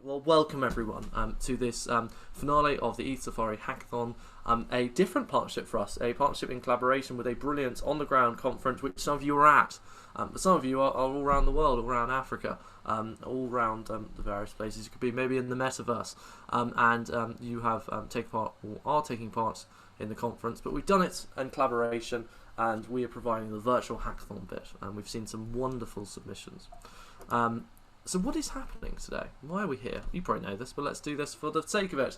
Well, welcome everyone to this finale of the ETHSafari Hackathon, a different partnership for us, a partnership in collaboration with a brilliant on-the-ground conference which some of you are at, but some of you are all around the world, all around Africa, all around the various places. You could be maybe in the metaverse, and you have taken part or are taking part in the conference, but we've done it in collaboration and we are providing the virtual hackathon bit, and we've seen some wonderful submissions. So what is happening today? Why are we here? You probably know this, but let's do this for the sake of it.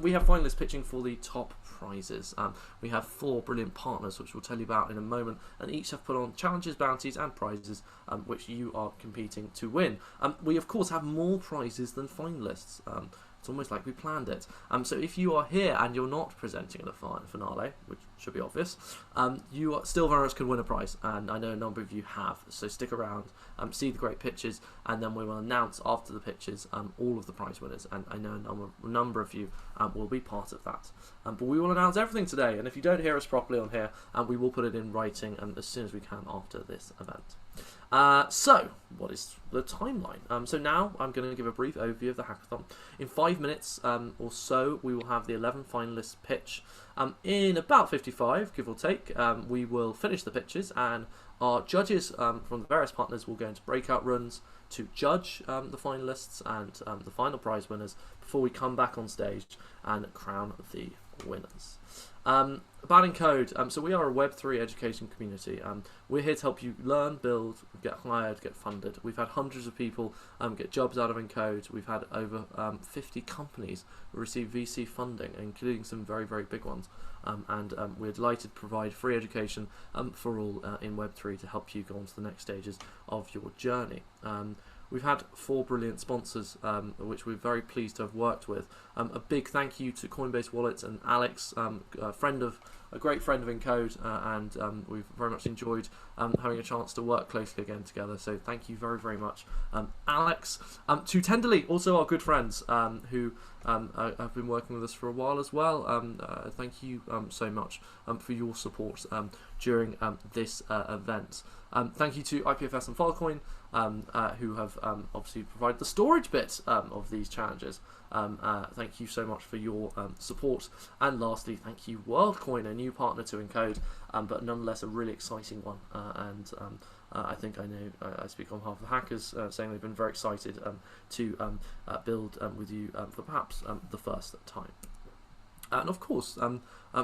We have finalists pitching for the top prizes. We have 4 brilliant partners, which we'll tell you about in a moment, and each have put on challenges, bounties, and prizes, which you are competing to win. We, of course, have more prizes than finalists. It's almost like we planned it. So if you are here and you're not presenting in the finale, which should be obvious, you are still very much could win a prize, and I know a number of you have. So stick around, see the great pitches, and then we will announce after the pitches all of the prize winners. And I know a number of you will be part of that. But we will announce everything today, and if you don't hear us properly on here, we will put it in writing as soon as we can after this event. So, what is the timeline? So now I'm going to give a brief overview of the hackathon. In 5 minutes or so, we will have the 11 finalists pitch. In about 55, give or take, we will finish the pitches, and our judges from the various partners will go into breakout runs to judge the finalists and the final prize winners before we come back on stage and crown the winners. About Encode, so we are a Web3 education community. We're here to help you learn, build, get hired, get funded. We've had hundreds of people get jobs out of Encode. We've had over 50 companies receive VC funding, including some very, very big ones. And we're delighted to provide free education for all in Web3 to help you go on to the next stages of your journey. We've had 4 brilliant sponsors, which we're very pleased to have worked with. A big thank you to Coinbase Wallets and Alex, a great friend of Encode, and we've very much enjoyed having a chance to work closely again together. So thank you very, very much, Alex. To Tenderly, also our good friends who have been working with us for a while as well. Thank you so much for your support during this event. Thank you to IPFS and Filecoin, who have obviously provided the storage bit of these challenges. Thank you so much for your support. And lastly, thank you Worldcoin, a new partner to Encode, but nonetheless a really exciting one. I think I know I speak on behalf of the hackers, saying they've been very excited to build with you for perhaps the first time. And of course,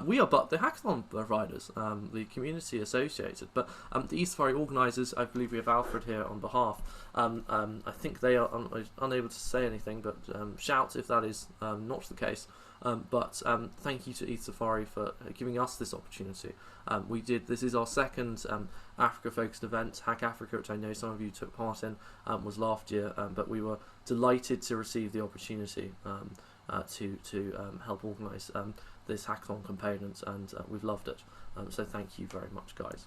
we are but the hackathon providers, the community associated, but the ETHSafari organisers, I believe we have Alfred here on behalf. I think they are unable to say anything, but shout if that is not the case. But thank you to ETHSafari for giving us this opportunity. This is our second Africa-focused event. Hack Africa, which I know some of you took part in, was last year, but we were delighted to receive the opportunity to help organise this hackathon component, and we've loved it. So thank you very much, guys.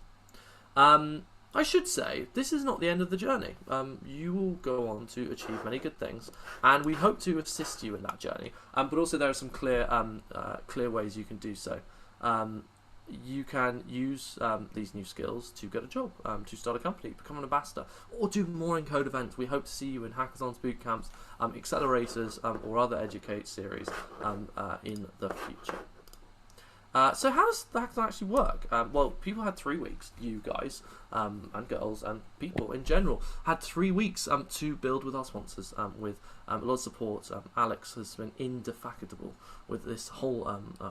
I should say, this is not the end of the journey. You will go on to achieve many good things, and we hope to assist you in that journey. But also there are some clear ways you can do so. You can use these new skills to get a job, to start a company, become an ambassador, or do more Encode events. We hope to see you in hackathons, bootcamps, accelerators, or other educate series in the future. So how does the hackathon actually work? Well, people had 3 weeks, you guys and girls and people in general had 3 weeks to build with our sponsors, with a lot of support. Alex has been indefatigable with this whole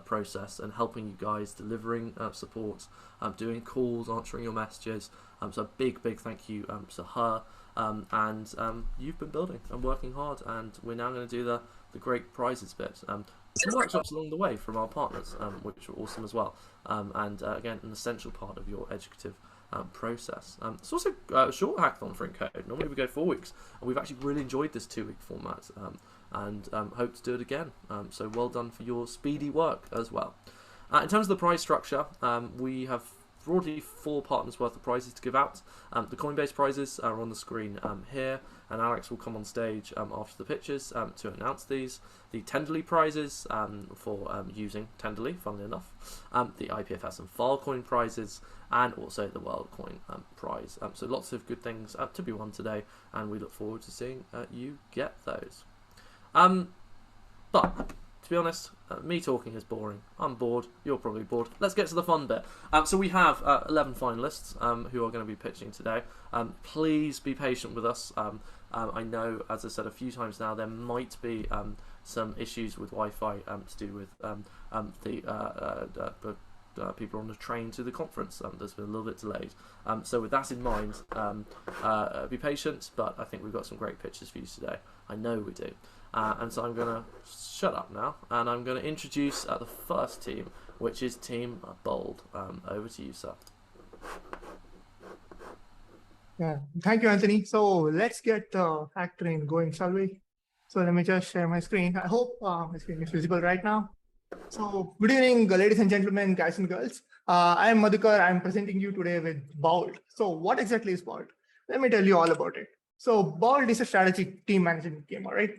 process and helping you guys, delivering support, doing calls, answering your messages. So a big thank you to her. And you've been building and working hard, and we're now going to do the great prizes bit. Some workshops along the way from our partners, which are awesome as well, and again an essential part of your educative process. It's also a short hackathon for Encode. Normally we go 4 weeks, and we've actually really enjoyed this 2-week format, and hope to do it again. So well done for your speedy work as well. In terms of the prize structure, we have broadly 4 partners worth of prizes to give out. The Coinbase prizes are on the screen here, and Alex will come on stage after the pitches to announce these. The Tenderly prizes for using Tenderly, funnily enough. The IPFS and Filecoin prizes, and also the Worldcoin prize. So lots of good things to be won today, and we look forward to seeing you get those. But to be honest, me talking is boring. I'm bored. You're probably bored. Let's get to the fun bit. So we have 11 finalists who are going to be pitching today. Please be patient with us. I know, as I said a few times now, there might be some issues with Wi-Fi to do with the people on the train to the conference. There's been a little bit delayed. So with that in mind, be patient, but I think we've got some great pictures for you today. I know we do. And so I'm going to shut up now, and I'm going to introduce the first team, which is Team Bold. Over to you, sir. Yeah, thank you, Anthony. So let's get the hack train going, shall we? So let me just share my screen. I hope my screen is visible right now. So good evening, ladies and gentlemen, guys and girls. I am Madhukar. I'm presenting you today with Bold. So what exactly is Bold? Let me tell you all about it. So Bold is a strategic team management game, all right?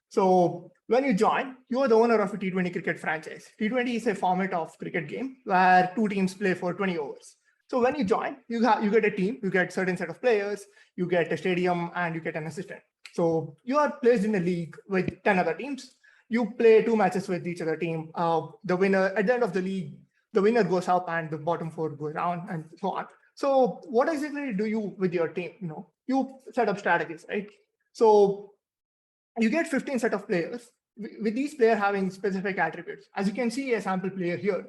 So when you join, you are the owner of a T20 cricket franchise. T20 is a format of cricket game where two teams play for 20 overs. So when you join, you get a team, you get a certain set of players, you get a stadium, and you get an assistant. So you are placed in a league with 10 other teams. You play 2 matches with each other team. The winner, at the end of the league, the winner goes up and the bottom 4 go down and so on. So what exactly do you with your team? You set up strategies, right? So you get 15 set of players with these players having specific attributes. As you can see, a sample player here,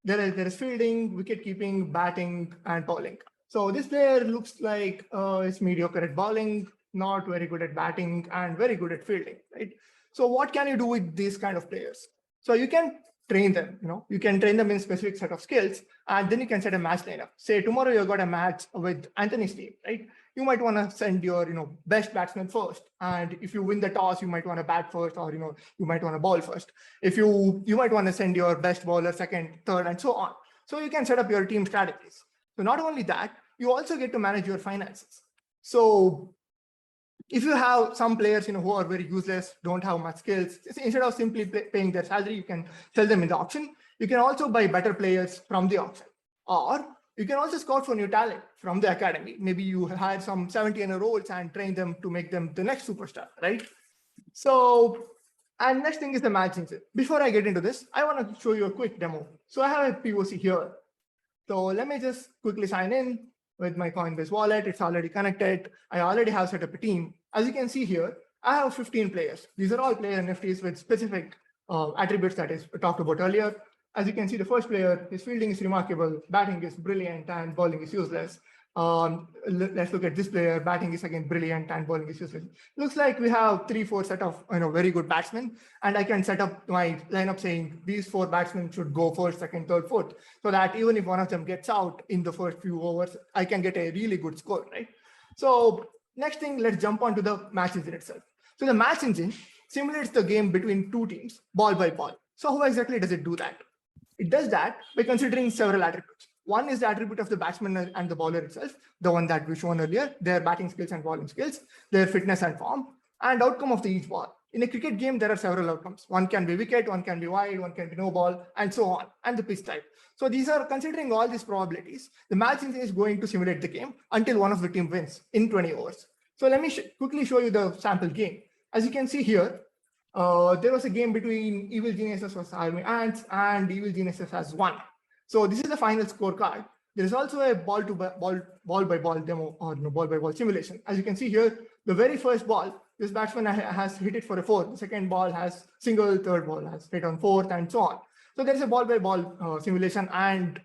there is fielding, wicket keeping, batting, and bowling. So this player looks like is mediocre at bowling, not very good at batting, and very good at fielding, right? So what can you do with these kind of players? So you can train them, you can train them in specific set of skills, and then you can set a match lineup. Say tomorrow you've got a match with Anthony's team, right? You might want to send your best batsman first, and if you win the toss, you might want to bat first, or you might want to bowl first. If you might want to send your best bowler second, third, and so on. So you can set up your team strategies. So not only that, you also get to manage your finances. So if you have some players who are very useless, don't have much skills, instead of simply paying their salary, you can sell them in the auction. You can also buy better players from the auction, or you can also scout for new talent from the academy. Maybe you hire some 17-year-olds and train them to make them the next superstar, right? So, and next thing is the match engine. Before I get into this, I want to show you a quick demo. So I have a POC here. So let me just quickly sign in with my Coinbase wallet. It's already connected. I already have set up a team. As you can see here, I have 15 players. These are all player NFTs with specific attributes that is talked about earlier. As you can see, the first player, his fielding is remarkable, batting is brilliant, and bowling is useless. Let's look at this player. Batting is again brilliant, and bowling is useless. Looks like we have 3-4 set of very good batsmen, and I can set up my lineup saying these 4 batsmen should go first, second, third, fourth, so that even if one of them gets out in the first few overs, I can get a really good score, right? So next thing, let's jump onto the match engine itself. So the match engine simulates the game between 2 teams, ball by ball. So how exactly does it do that? It does that by considering several attributes. One is the attribute of the batsman and the bowler itself, the one that we shown earlier, their batting skills and bowling skills, their fitness and form, and outcome of the each ball. In a cricket game, there are several outcomes. One can be wicket, one can be wide, one can be no ball, and so on, and the pitch type. So these are considering all these probabilities. The match engine is going to simulate the game until one of the team wins in 20 overs. So let me quickly show you the sample game. As you can see here, there was a game between Evil Geniuses vs Army Ants, and Evil Geniuses has won. So this is the final scorecard. There is also a ball by ball demo, or ball by ball simulation. As you can see here, the very first ball, this batsman has hit it for a 4. The second ball has single, third ball has hit on 4th, and so on. So there is a ball by ball simulation and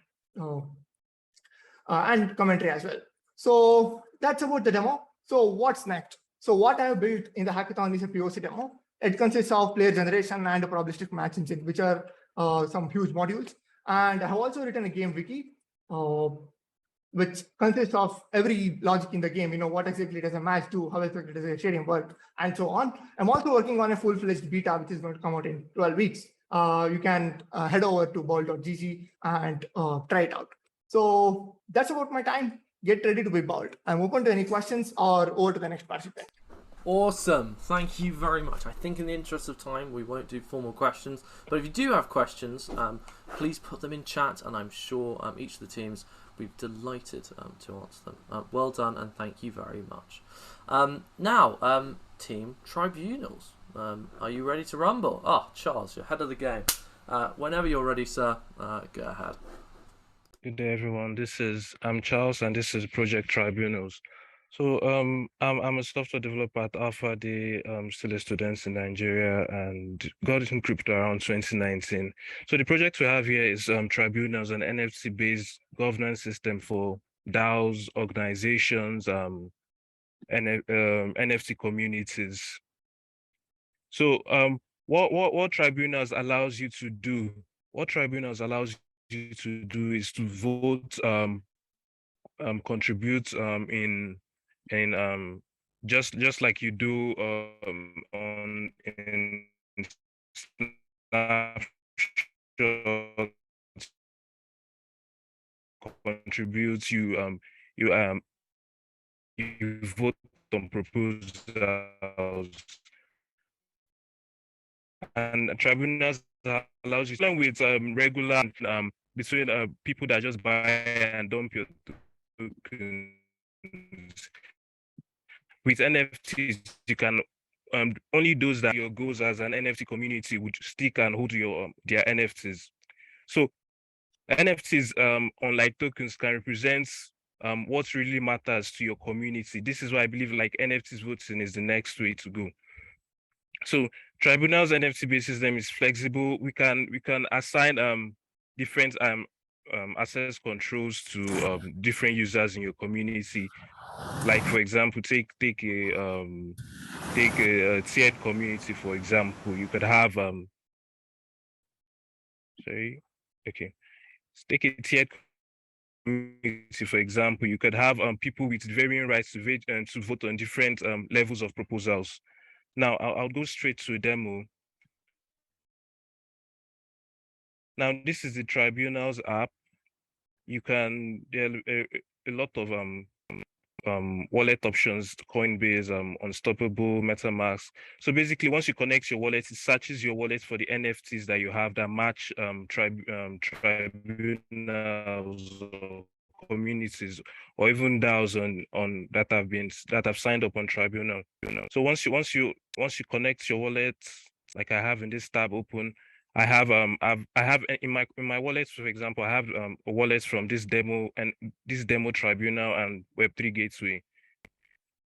commentary as well. So that's about the demo. So what's next? So what I have built in the hackathon is a POC demo. It consists of player generation and a probabilistic match engine, which are some huge modules. And I have also written a game wiki, which consists of every logic in the game, what exactly does a match do, how exactly does a stadium work, and so on. I'm also working on a full-fledged beta, which is going to come out in 12 weeks. You can head over to bold.gg and try it out. So that's about my time. Get ready to be bold. I'm open to any questions or over to the next participant. Awesome. Thank you very much. I think in the interest of time, we won't do formal questions. But if you do have questions, please put them in chat, and I'm sure each of the teams will be delighted to answer them. Well done, and thank you very much. Now, Team Tribunals. Are you ready to rumble? Oh, Charles, you're ahead of the game. Whenever you're ready, sir, go ahead. Good day, everyone. I'm Charles, and this is Project Tribunals. So I'm a software developer at Alpha Day, still a student in Nigeria, and got into crypto around 2019. So the project we have here is Tribunals, an NFT-based governance system for DAOs, organizations, NFT communities. So what Tribunals allows you to do? What Tribunals allows you to do is to vote, contribute in just like you do on in Snapshot, contribute you vote on proposals, and Tribunals allows you to with regular between people that just buy and dump your tokens. With NFTs, you can only those that your goals as an NFT community would stick and hold your their NFTs. So NFTs, unlike tokens, can represent what really matters to your community. This is why I believe like NFTs voting is the next way to go. So Tribunals NFT-based system is flexible. We can assign different access controls to different users in your community. Like for example, take a tiered community, for example. You could have sorry, okay. Let's take a tiered community, for example. You could have people with varying rights to vote on different levels of proposals. Now I'll go straight to a demo. Now this is the Tribunals app. You can there are a lot of wallet options, Coinbase, Unstoppable, MetaMask. So basically, once you connect your wallet, it searches your wallet for the NFTs that you have that match Tribunals or communities, or even DAOs on that have signed up on Tribunal. So once you connect your wallet, like I have in this tab open, I have in my wallet, for example, I have a wallet from this demo Tribunal and Web3 Gateway.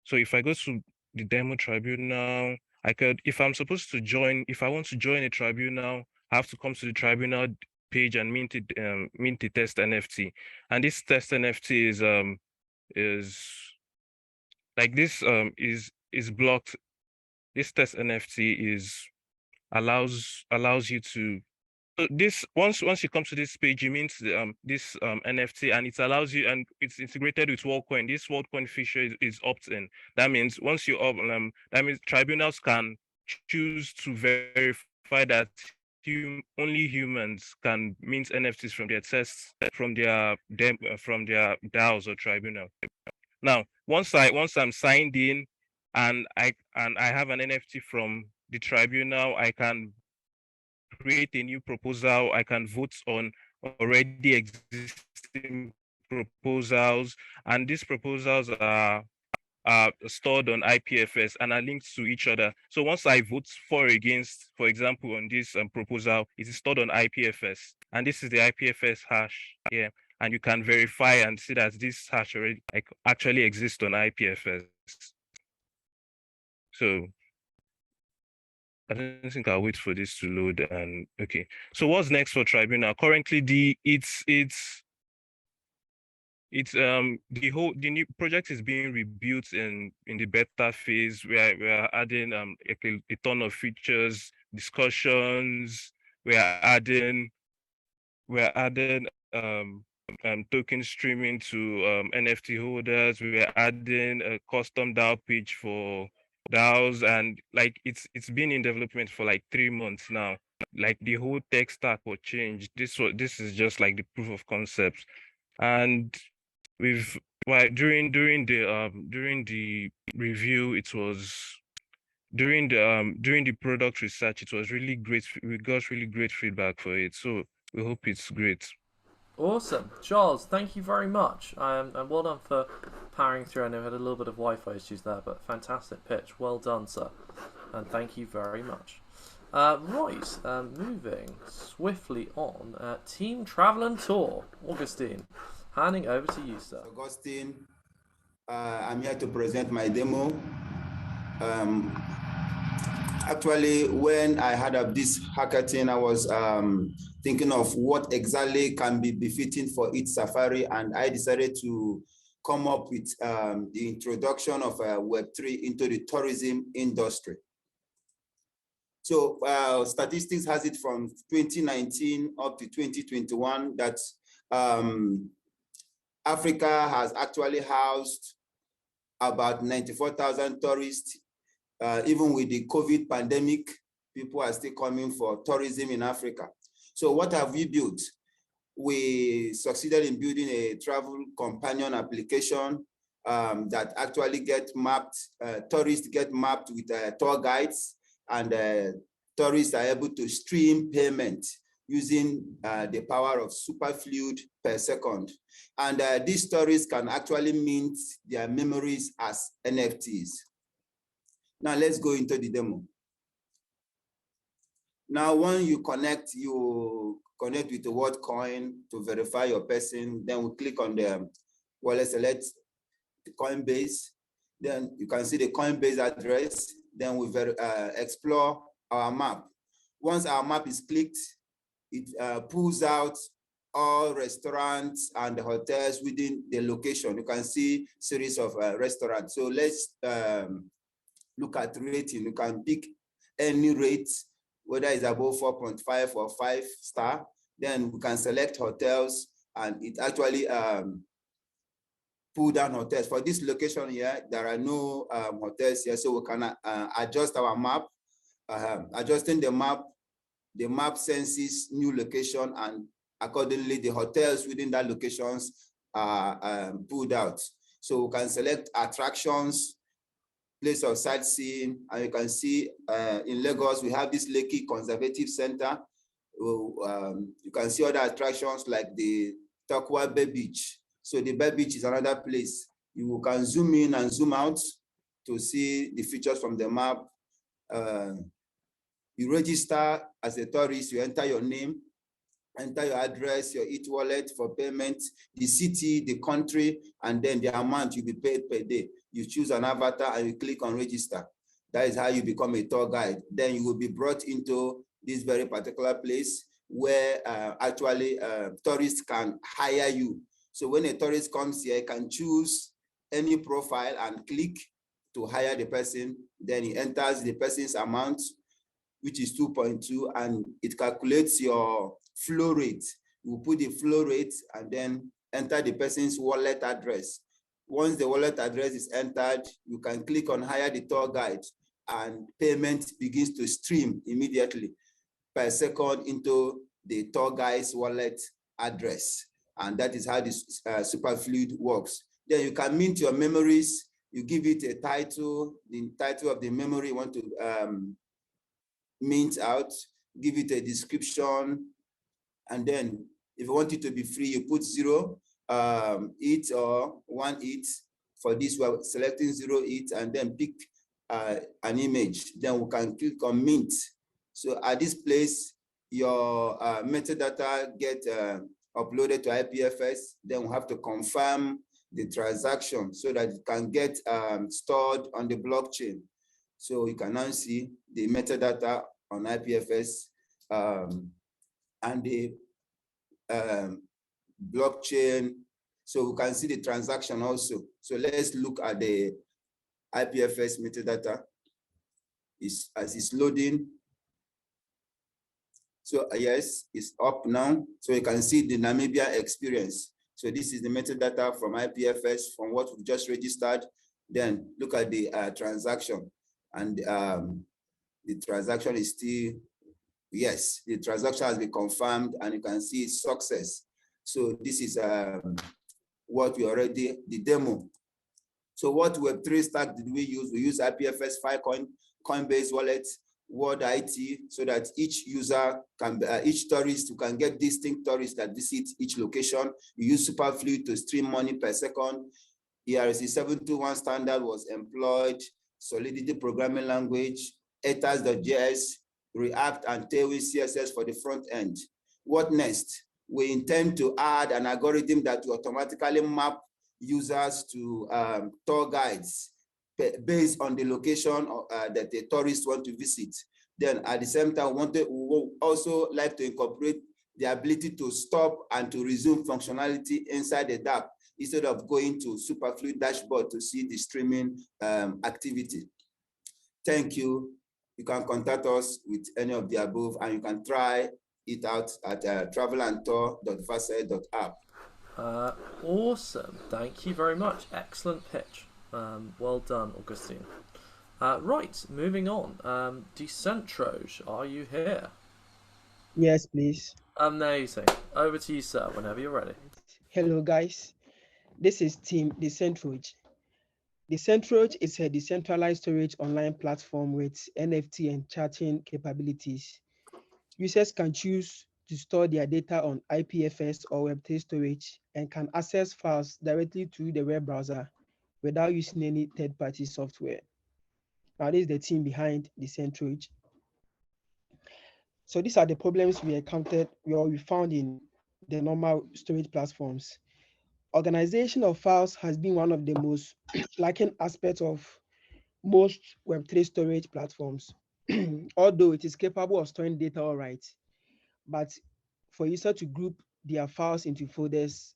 So if I go to the demo Tribunal, I could, if I want to join a Tribunal, I have to come to the Tribunal page and mint the test NFT. And this test NFT is like this is blocked. This test NFT allows you to, so this once you come to this page, you mint this NFT, and it allows you, and it's integrated with Worldcoin. This Worldcoin feature is opt-in. That means once you that means Tribunals can choose to verify that only humans can mint NFTs from their tests, from their DAOs or Tribunal. Now, once I'm signed in and I have an NFT from the Tribunal, I can create a new proposal. I can vote on already existing proposals, and these proposals are stored on IPFS and are linked to each other. So once I vote for against, for example, on this proposal, it is stored on IPFS, and this is the IPFS hash here. And you can verify and see that this hash already actually exists on IPFS. So I don't think I'll wait for this to load. And okay, so what's next for Tribunal? Currently, the new project is being rebuilt in the beta phase. We are adding a ton of features, discussions. We're adding token streaming to NFT holders. We're adding a custom DAO page for DAOs, and like it's been in development for like 3 months now. Like the whole tech stack will change. This is just like the proof of concept, and during the review, it was during the product research, it was really great. We got really great feedback for it, so we hope it's great. Awesome. Charles, thank you very much. And well done for powering through. I know we had a little bit of Wi-Fi issues there, but fantastic pitch. Well done, sir. and thank you very much. Moving swiftly on, Team Travel and Tour. Augustine, handing over to you, sir. Augustine, I'm here to present my demo. Actually, when I had of this hackathon, I was thinking of what exactly can be befitting for ETHSafari, and I decided to come up with the introduction of Web3 into the tourism industry. So statistics has it from 2019 up to 2021 that Africa has actually housed about 94,000 tourists. Even with the COVID pandemic, people are still coming for tourism in Africa. So what have we built? We succeeded in building a travel companion application that actually get mapped, tourists get mapped with tour guides, and tourists are able to stream payment using the power of superfluid per second. And these tourists can actually mint their memories as NFTs. Now let's go into the demo. Now, when you connect with the Worldcoin to verify your person, then we click on the wallet, select the Coinbase. Then you can see the Coinbase address. Then we explore our map. Once our map is clicked, it pulls out all restaurants and hotels within the location. You can see series of restaurants. So let's look at rating. You can pick any rate, whether it's above 4.5 or 5 star. Then we can select hotels, and it actually pull down hotels. For this location here, there are no hotels here, so we can adjust our map. Adjusting the map senses new location, and accordingly the hotels within that locations are pulled out. So we can select attractions, place of sightseeing, and you can see in Lagos we have this Lekki Conservative Center. You can see other attractions like the Takwa Bay Beach. So the Bay Beach is another place. You can zoom in and zoom out to see the features from the map. You register as a tourist, you enter your name, enter your address, your e-wallet for payment, the city, the country, and then the amount you'll be paid per day. You choose an avatar and you click on register. That is how you become a tour guide. Then you will be brought into this very particular place where actually tourists can hire you. So when a tourist comes here, he can choose any profile and click to hire the person. Then he enters the person's amount, which is 2.2, and it calculates your flow rate. You put the flow rate and then enter the person's wallet address. Once the wallet address is entered, you can click on hire the tour guide, and payment begins to stream immediately per second into the tour guide's wallet address. And that is how this superfluid works. Then you can mint your memories. You give it a title, the title of the memory you want to mint out, give it a description, and then if you want it to be free, you put 0 ETH or 1 ETH. For this, we're selecting 0 ETH and then pick an image. Then we can click on mint. So at this place, your metadata get uploaded to IPFS. Then we have to confirm the transaction so that it can get stored on the blockchain. So you can now see the metadata on IPFS and the blockchain. So we can see the transaction also. So let's look at the IPFS metadata as it's loading. So yes, it's up now. So you can see the Namibia experience. So this is the metadata from IPFS from what we've just registered. Then look at the transaction, and the transaction is still, yes, the transaction has been confirmed, and you can see success. So this is what we already, the demo. So what Web3 stack did we use? We use IPFS, Filecoin, Coinbase Wallet, World IT, so that each user can, each tourist, you can get distinct tourists that visit each location. You use Superfluid to stream money per second. ERC 721 standard was employed, Solidity programming language, ethers.js, React, and Tailwind CSS for the front end. What next? We intend to add an algorithm that will automatically map users to tour guides based on the location that the tourists want to visit. Then at the same time, we would also like to incorporate the ability to stop and to resume functionality inside the app instead of going to Superfluid dashboard to see the streaming activity. Thank you. You can contact us with any of the above, and you can try it out at travelandtour.versailles.app. Awesome. Thank you very much. Excellent pitch. Well done, Augustine. Right, moving on. Decentroge, are you here? Yes, please. Amazing. Over to you, sir, whenever you're ready. Hello, guys. This is Team Decentroge. Decentroge is a decentralized storage online platform with NFT and charting capabilities. Users can choose to store their data on IPFS or Web3 storage and can access files directly through the web browser without using any third-party software. Now, this is the team behind Decentroge. So these are the problems we encountered, we found in the normal storage platforms. Organization of files has been one of the most lacking aspects of most Web3 storage platforms. Although it is capable of storing data all right, but for user to group their files into folders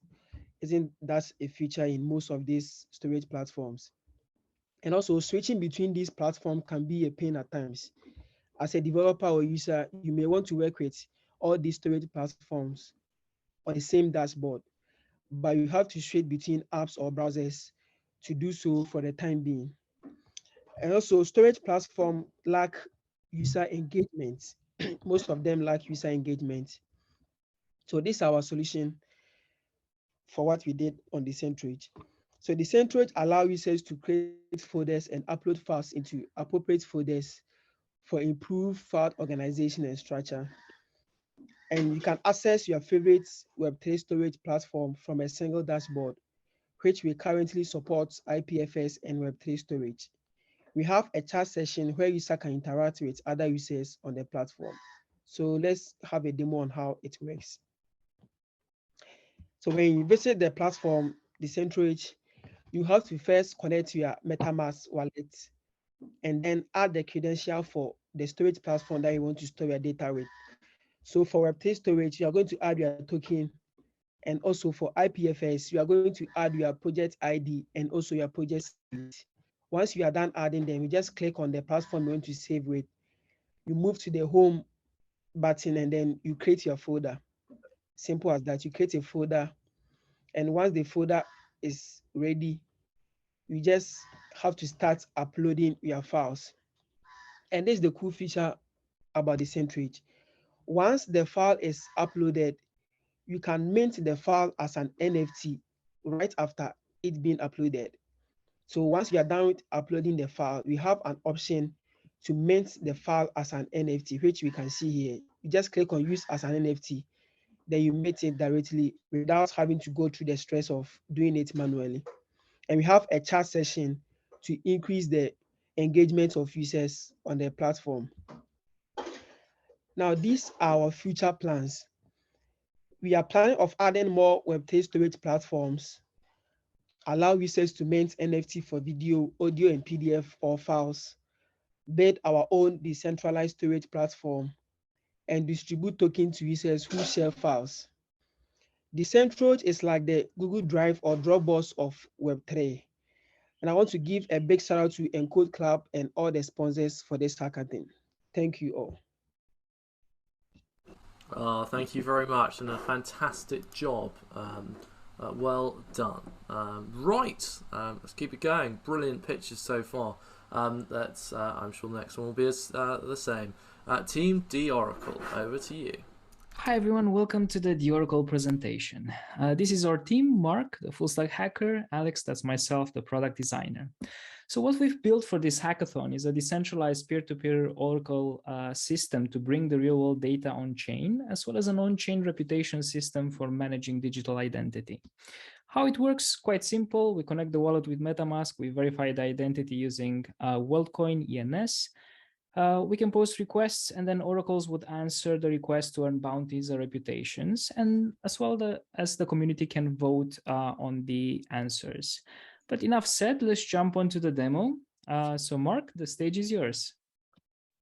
isn't that a feature in most of these storage platforms. And also switching between these platforms can be a pain at times. As a developer or user, you may want to work with all these storage platforms on the same dashboard, but you have to switch between apps or browsers to do so for the time being. And also storage platform lack user engagement. Most of them lack user engagement. So this is our solution for what we did on Decentroge. So Decentroge allows users to create folders and upload files into appropriate folders for improved file organization and structure. And you can access your favorite Web3 storage platform from a single dashboard, which we currently support IPFS and Web3 storage. We have a chat session where users can interact with other users on the platform. So let's have a demo on how it works. So when you visit the platform, Decentroge, you have to first connect to your MetaMask wallet and then add the credential for the storage platform that you want to store your data with. So for Web3 storage, you are going to add your token, and also for IPFS, you are going to add your project ID and also your project ID. Once you are done adding them, you just click on the platform you want to save with. You move to the home button and then you create your folder. Simple as that. You create a folder, and once the folder is ready, you just have to start uploading your files. And this is the cool feature about Decentroge. Once the file is uploaded, you can mint the file as an NFT right after it being uploaded. So once you are done with uploading the file, we have an option to mint the file as an NFT, which we can see here. You just click on use as an NFT, then you mint it directly without having to go through the stress of doing it manually. And we have a chat session to increase the engagement of users on the platform. Now, these are our future plans. We are planning of adding more Web3 storage platforms, allow users to mint NFT for video, audio, and PDF or files, build our own decentralized storage platform, and distribute tokens to users who share files. Decentroge is like the Google Drive or Dropbox of Web3. And I want to give a big shout out to Encode Club and all the sponsors for this hackathon. Thank you all. Thank you very much, and a fantastic job. Well done. Right, let's keep it going. Brilliant pitches so far. I'm sure the next one will be the same. Team deOracle, over to you. Hi everyone, welcome to the deOracle presentation. This is our team, Mark, the full stack hacker, Alex, that's myself, the product designer. So what we've built for this hackathon is a decentralized peer-to-peer Oracle system to bring the real-world data on-chain, as well as an on-chain reputation system for managing digital identity. How it works, quite simple. We connect the wallet with MetaMask, we verify the identity using Worldcoin ENS. We can post requests, and then oracles would answer the request to earn bounties or reputations, and as well as the community can vote on the answers. But enough said, let's jump onto the demo. So Mark, the stage is yours.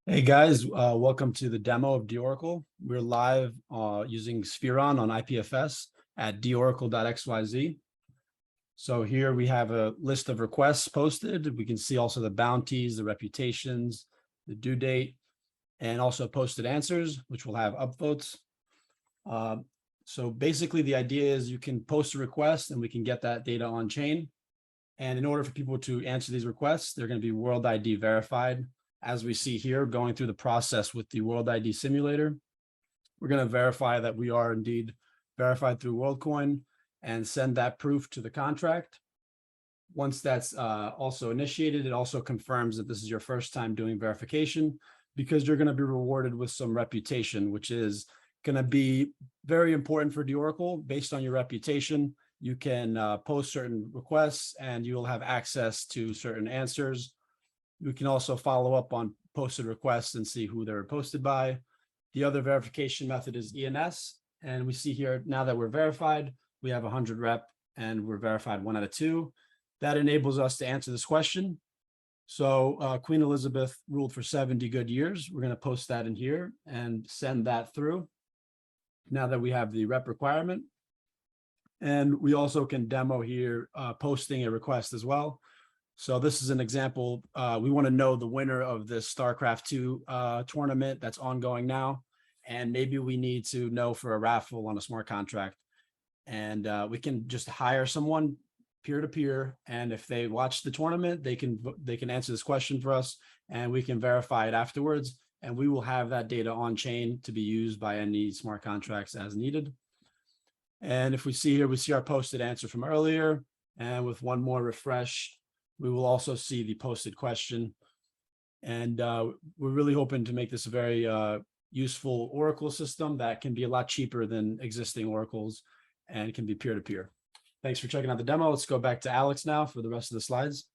Hey guys, welcome to the demo of deOracle. We're live using Spheron on IPFS at deOracle.xyz. So here we have a list of requests posted. We can see also the bounties, the reputations, the due date, and also posted answers, which will have upvotes. So basically the idea is you can post a request and we can get that data on chain. And in order for people to answer these requests, they're going to be World ID verified. As we see here, going through the process with the World ID simulator, we're going to verify that we are indeed verified through Worldcoin and send that proof to the contract. Once that's also initiated, it also confirms that this is your first time doing verification, because you're going to be rewarded with some reputation, which is going to be very important for deOracle. Based on your reputation, you can post certain requests and you'll have access to certain answers. We can also follow up on posted requests and see who they were posted by. The other verification method is ENS. And we see here now that we're verified, we have 100 rep and we're verified 1 out of 2. That enables us to answer this question. So Queen Elizabeth ruled for 70 good years. We're going to post that in here and send that through now that we have the rep requirement. And we also can demo here posting a request as well. So this is an example. We want to know the winner of this StarCraft 2 tournament that's ongoing now. And maybe we need to know for a raffle on a smart contract. And we can just hire someone peer-to-peer. And if they watch the tournament, they can answer this question for us and we can verify it afterwards. And we will have that data on chain to be used by any smart contracts as needed. And if we see here, we see our posted answer from earlier. And with one more refresh, we will also see the posted question. And we're really hoping to make this a very useful Oracle system that can be a lot cheaper than existing Oracles and can be peer-to-peer. Thanks for checking out the demo. Let's go back to Alex now for the rest of the slides.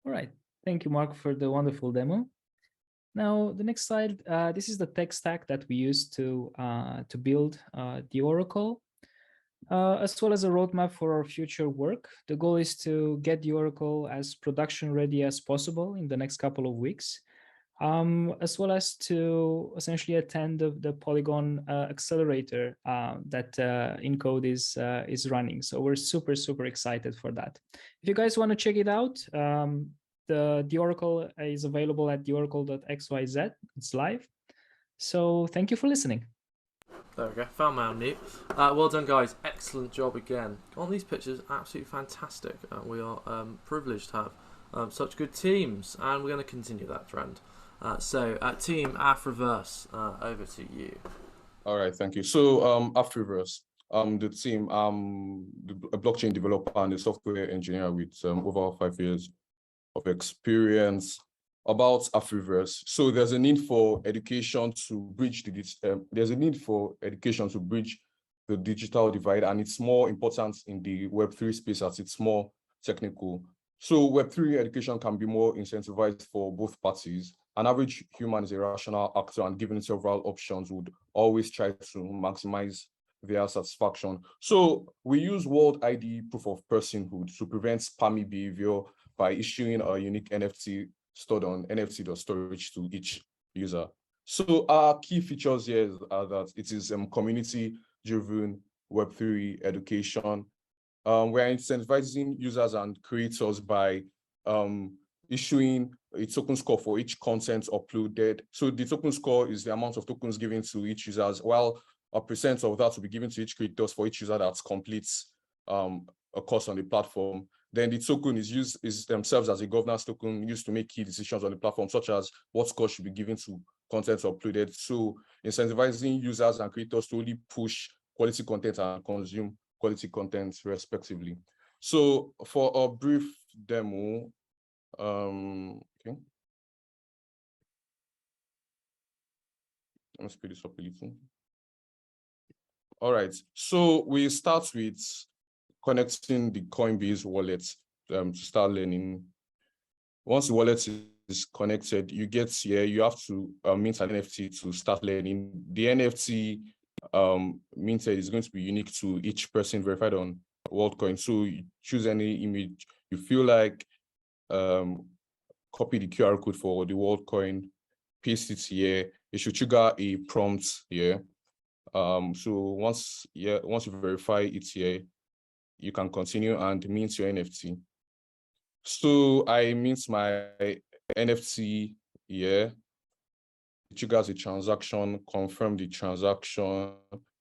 All right. Thank you, Mark, for the wonderful demo. Now, the next slide, this is the tech stack that we use to build deOracle, as well as a roadmap for our future work. The goal is to get deOracle as production ready as possible in the next couple of weeks, as well as to essentially attend the Polygon accelerator that Encode is running. So we're super, super excited for that. If you guys want to check it out, the deOracle is available at deoracle.xyz. It's live. So thank you for listening. There we go, found my own neat. Well done, guys. Excellent job again. On these pictures, absolutely fantastic. We are privileged to have such good teams, and we're going to continue that trend. So, Team Afriverse, over to you. All right, thank you. So, Afriverse, the team, a blockchain developer and a software engineer with over 5 years of experience. About Afriverse, so there's a need for education to bridge the digital divide, and it's more important in the Web3 space as it's more technical. So Web3 education can be more incentivized for both parties. An average human is a rational actor, and given several options, would always try to maximize their satisfaction. So we use World ID proof of personhood to prevent spammy behavior by issuing a unique NFT stored on nft.storage to each user. So our key features here are that it is community-driven Web3 education. We're incentivizing users and creators by issuing a token score for each content uploaded. So the token score is the amount of tokens given to each user, while a percent of that will be given to each creator for each user that completes a course on the platform. Then the token serves as a governance token used to make key decisions on the platform, such as what score should be given to content uploaded. So incentivizing users and creators to only push quality content and consume quality content respectively. So for a brief demo, okay. Let me speed this up a little. All right, so we start with connecting the Coinbase wallet to start learning. Once the wallet is connected, you get here, you have to mint an NFT to start learning. The NFT minted is going to be unique to each person verified on Worldcoin. So you choose any image you feel like, copy the QR code for the Worldcoin, paste it here. It should trigger a prompt here. So once you verify it here, you can continue and mint your NFT. So I mint my NFT here. It triggers a transaction, confirm the transaction.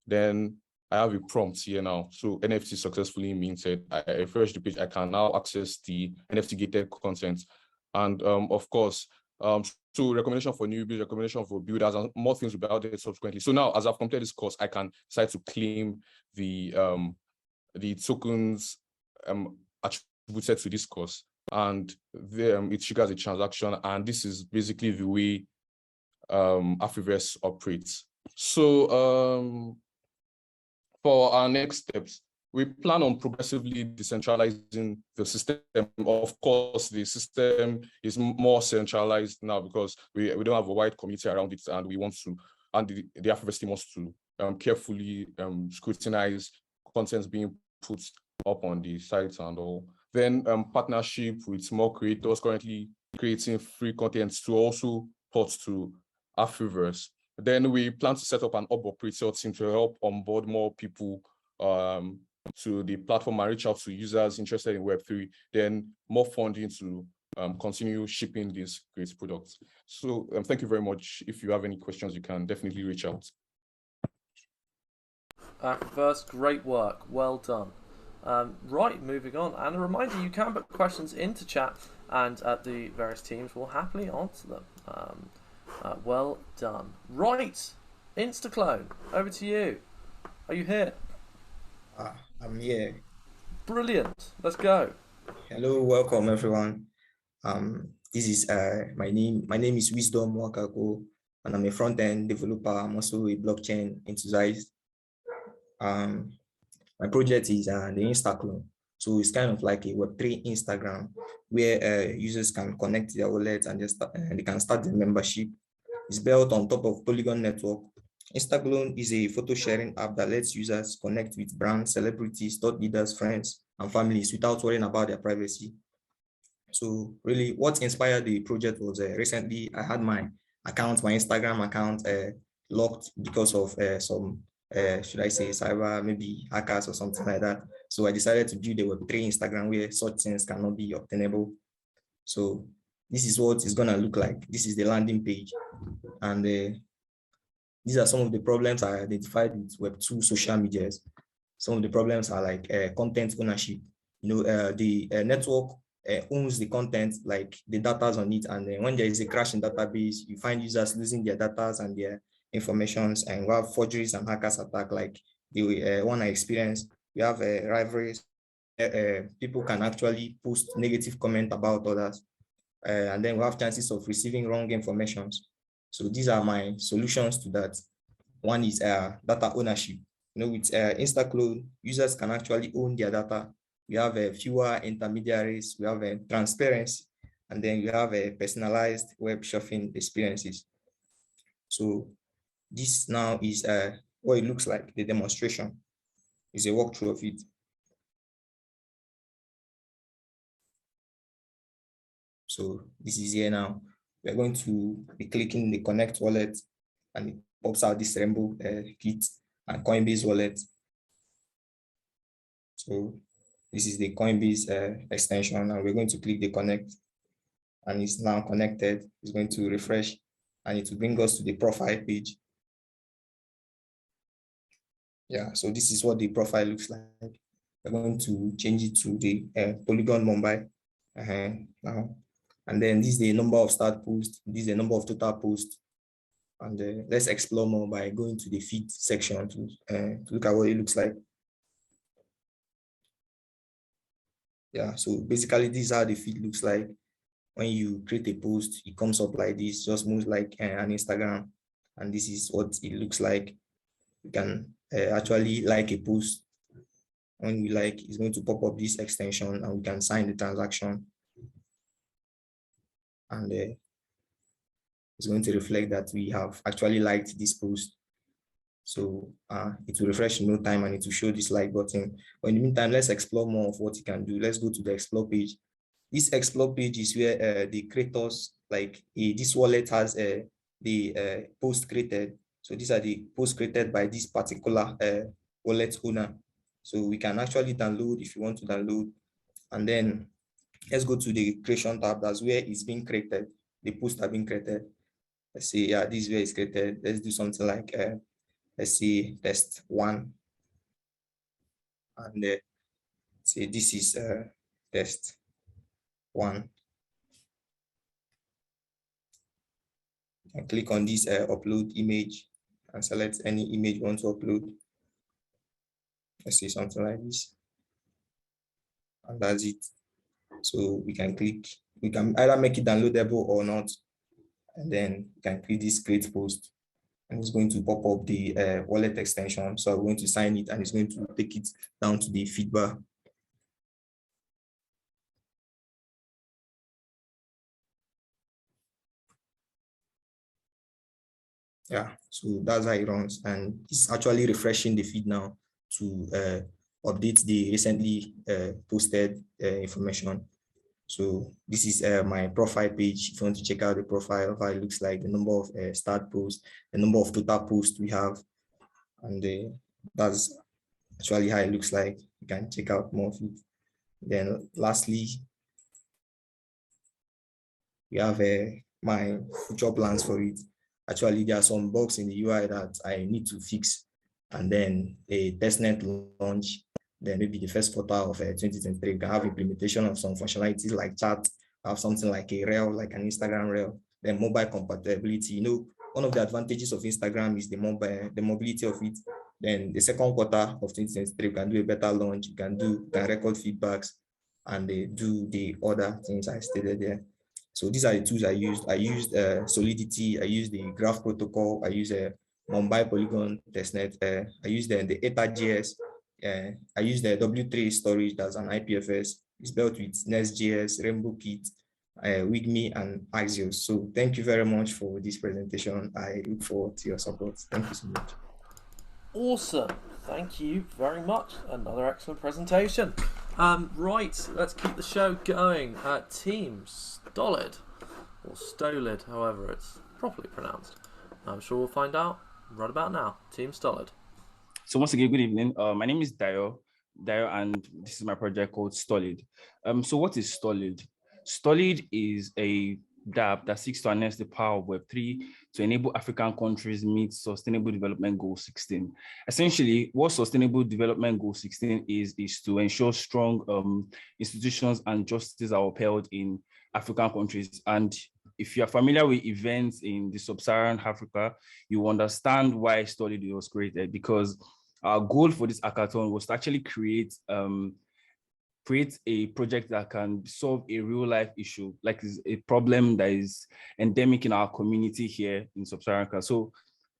Then I have a prompt here now. So NFT successfully minted. I refresh the page. I can now access the NFT gated content. And of course, so recommendation for newbies, recommendation for builders, and more things will be out there subsequently. So now, as I've completed this course, I can decide to claim the tokens attributed to this course, and it triggers a transaction. And this is basically the way Afriverse operates. So for our next steps, we plan on progressively decentralizing the system. Of course, the system is more centralized now because we don't have a wide community around it, and we want to, and the Afriverse team wants to carefully scrutinize contents being put up on the site and all. Then partnership with more creators currently creating free content to also port to Afriverse. Then we plan to set up an operator team to help onboard more people to the platform and reach out to users interested in Web3, then more funding to continue shipping these great products. So thank you very much. If you have any questions, you can definitely reach out. First, great work. Well done. Right, moving on. And a reminder, you can put questions into chat and the various teams will happily answer them. Well done. Right, Instaclone, over to you. Are you here? I'm here. Brilliant. Let's go. Hello, welcome everyone. This is my name. My name is Wisdom Wakako, and I'm a front-end developer. I'm also a blockchain enthusiast. My project is the Instaclone. So it's kind of like a Web3 Instagram where users can connect their wallet and they can start the membership. It's built on top of Polygon network. Instaclone is a photo sharing app that lets users connect with brands, celebrities, thought leaders, friends, and families without worrying about their privacy. So really what inspired the project was recently I had my Instagram account locked because of some, should I say cyber, maybe hackers or something like that. So I decided to build a Web3 Instagram where such things cannot be obtainable. So this is what it's gonna look like. This is the landing page. And these are some of the problems I identified with Web2 social medias. Some of the problems are like content ownership. The network owns the content, like the data on it. And when there is a crash in database, you find users losing their data and their informations, and we have forgeries and hackers attack like the one I experienced. We have rivalries. People can actually post negative comment about others. And then we have chances of receiving wrong information. So these are my solutions to that. One is data ownership. With Instaclone, users can actually own their data. We have fewer intermediaries, we have transparency, and then we have personalized web shopping experiences. So this now is what it looks like. The demonstration is a walkthrough of it. So this is here now. We're going to be clicking the connect wallet, and it pops out this rainbow kit and Coinbase wallet. So this is the Coinbase extension, and we're going to click the connect, and it's now connected. It's going to refresh, and it will bring us to the profile page. Yeah, so this is what the profile looks like. We're going to change it to the Polygon Mumbai now. And then this is the number of start posts. This is the number of total posts. And let's explore more by going to the feed section to look at what it looks like. Yeah, so basically this is how the feed looks like. When you create a post, it comes up like this, just moves like an Instagram. And this is what it looks like. You can actually like a post. When we like, it's going to pop up this extension, and we can sign the transaction. and it's going to reflect that we have actually liked this post. So it will refresh in no time and it will show this like button. But in the meantime, let's explore more of what you can do. Let's go to the explore page. This explore page is where the creators, like this wallet has the post created. So these are the posts created by this particular wallet owner. So we can actually download if you want to download. And then let's go to the creation tab. That's where it's being created. The posts are being created. Let's see, yeah, this is where it's created. Let's do something like, let's see, test 1. And say this is test 1. And click on this upload image and select any image you want to upload. Let's see something like this. And that's it. So we can click, we can either make it downloadable or not. And then you can click this create post. And it's going to pop up the wallet extension. So I'm going to sign it and it's going to take it down to the feedback. Yeah, so that's how it runs, and it's actually refreshing the feed now to update the recently posted information. So this is my profile page. If you want to check out the profile, how it looks like, the number of start posts, the number of total posts we have, and that's actually how it looks like. You can check out more of it. Then lastly, we have my future plans for it. Actually, there are some bugs in the UI that I need to fix, and then a testnet launch. Then maybe the first quarter of 2023, we can have implementation of some functionalities like chat, have something like a reel, like an Instagram reel. Then mobile compatibility. You know, one of the advantages of Instagram is the mobility of it. Then the second quarter of 2023, we can do a better launch. We can record feedbacks, and do the other things I stated there. So these are the tools I used. I used Solidity. I used the Graph protocol. I used Mumbai Polygon testnet. I used the ETHJS. I used the W3 storage, that's an IPFS. It's built with Nest.js, Rainbow Kit, Wigme, and Axios. So thank you very much for this presentation. I look forward to your support. Thank you so much. Awesome. Thank you very much. Another excellent presentation. Right, let's keep the show going. Team Stolid, or Stolid, however it's properly pronounced. I'm sure we'll find out right about now. Team Stolid. So once again, good evening. My name is Dio, and this is my project called Stolid. So what is Stolid? Stolid is a dApp that seeks to harness the power of Web3 to enable African countries meet Sustainable Development Goal 16. Essentially, what Sustainable Development Goal 16 is to ensure strong institutions and justice are upheld in African countries. And if you're familiar with events in the sub-Saharan Africa, you understand why Stolid was created, because our goal for this hackathon was to actually create a project that can solve a real life issue, like a problem that is endemic in our community here in sub-Saharan Africa. So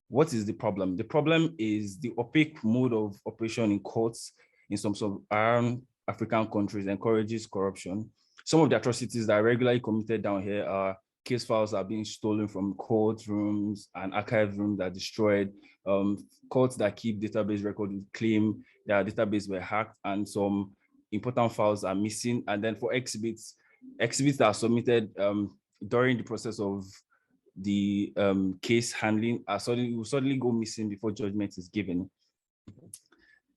what is the problem? The problem is the opaque mode of operation in courts in some sub-Saharan African countries encourages corruption. Some of the atrocities that are regularly committed down here are case files are being stolen from courtrooms and archive rooms that are destroyed. Courts that keep database records claim their database were hacked and some important files are missing. And then for exhibits that are submitted during the process of the case handling will suddenly go missing before judgment is given.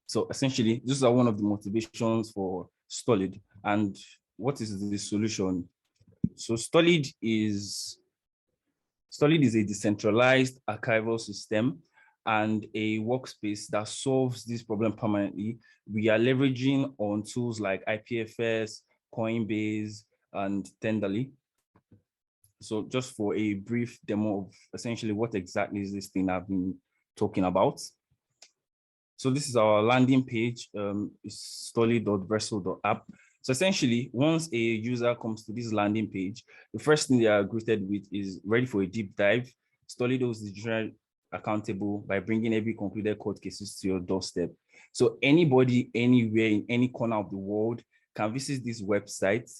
So essentially, these are one of the motivations for Stolid. And what is the solution? So Stolid is a decentralized archival system and a workspace that solves this problem permanently. We are leveraging on tools like IPFS, Coinbase, and Tenderly. So just for a brief demo of essentially what exactly is this thing I've been talking about. So this is our landing page, it's stolid.versal.app. So essentially, once a user comes to this landing page, the first thing they are greeted with is ready for a deep dive. Stolid holds the journal accountable by bringing every concluded court cases to your doorstep. So anybody, anywhere, in any corner of the world can visit this website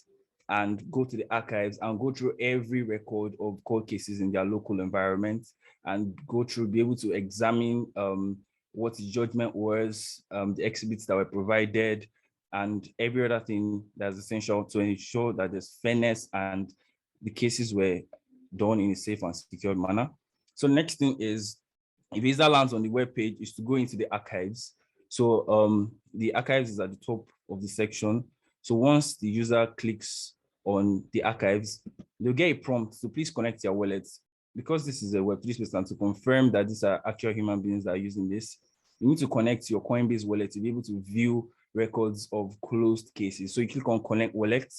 and go to the archives and go through every record of court cases in their local environment and go through, be able to examine what the judgment was, the exhibits that were provided, and every other thing that's essential to ensure that there's fairness and the cases were done in a safe and secure manner. So the next thing is, if user lands on the web page, is to go into the archives. So the archives is at the top of the section. So once the user clicks on the archives, they'll get a prompt to please connect your wallets. Because this is a Web3 space, and to confirm that these are actual human beings that are using this, you need to connect your Coinbase wallet to be able to view records of closed cases. So you click on connect wallet.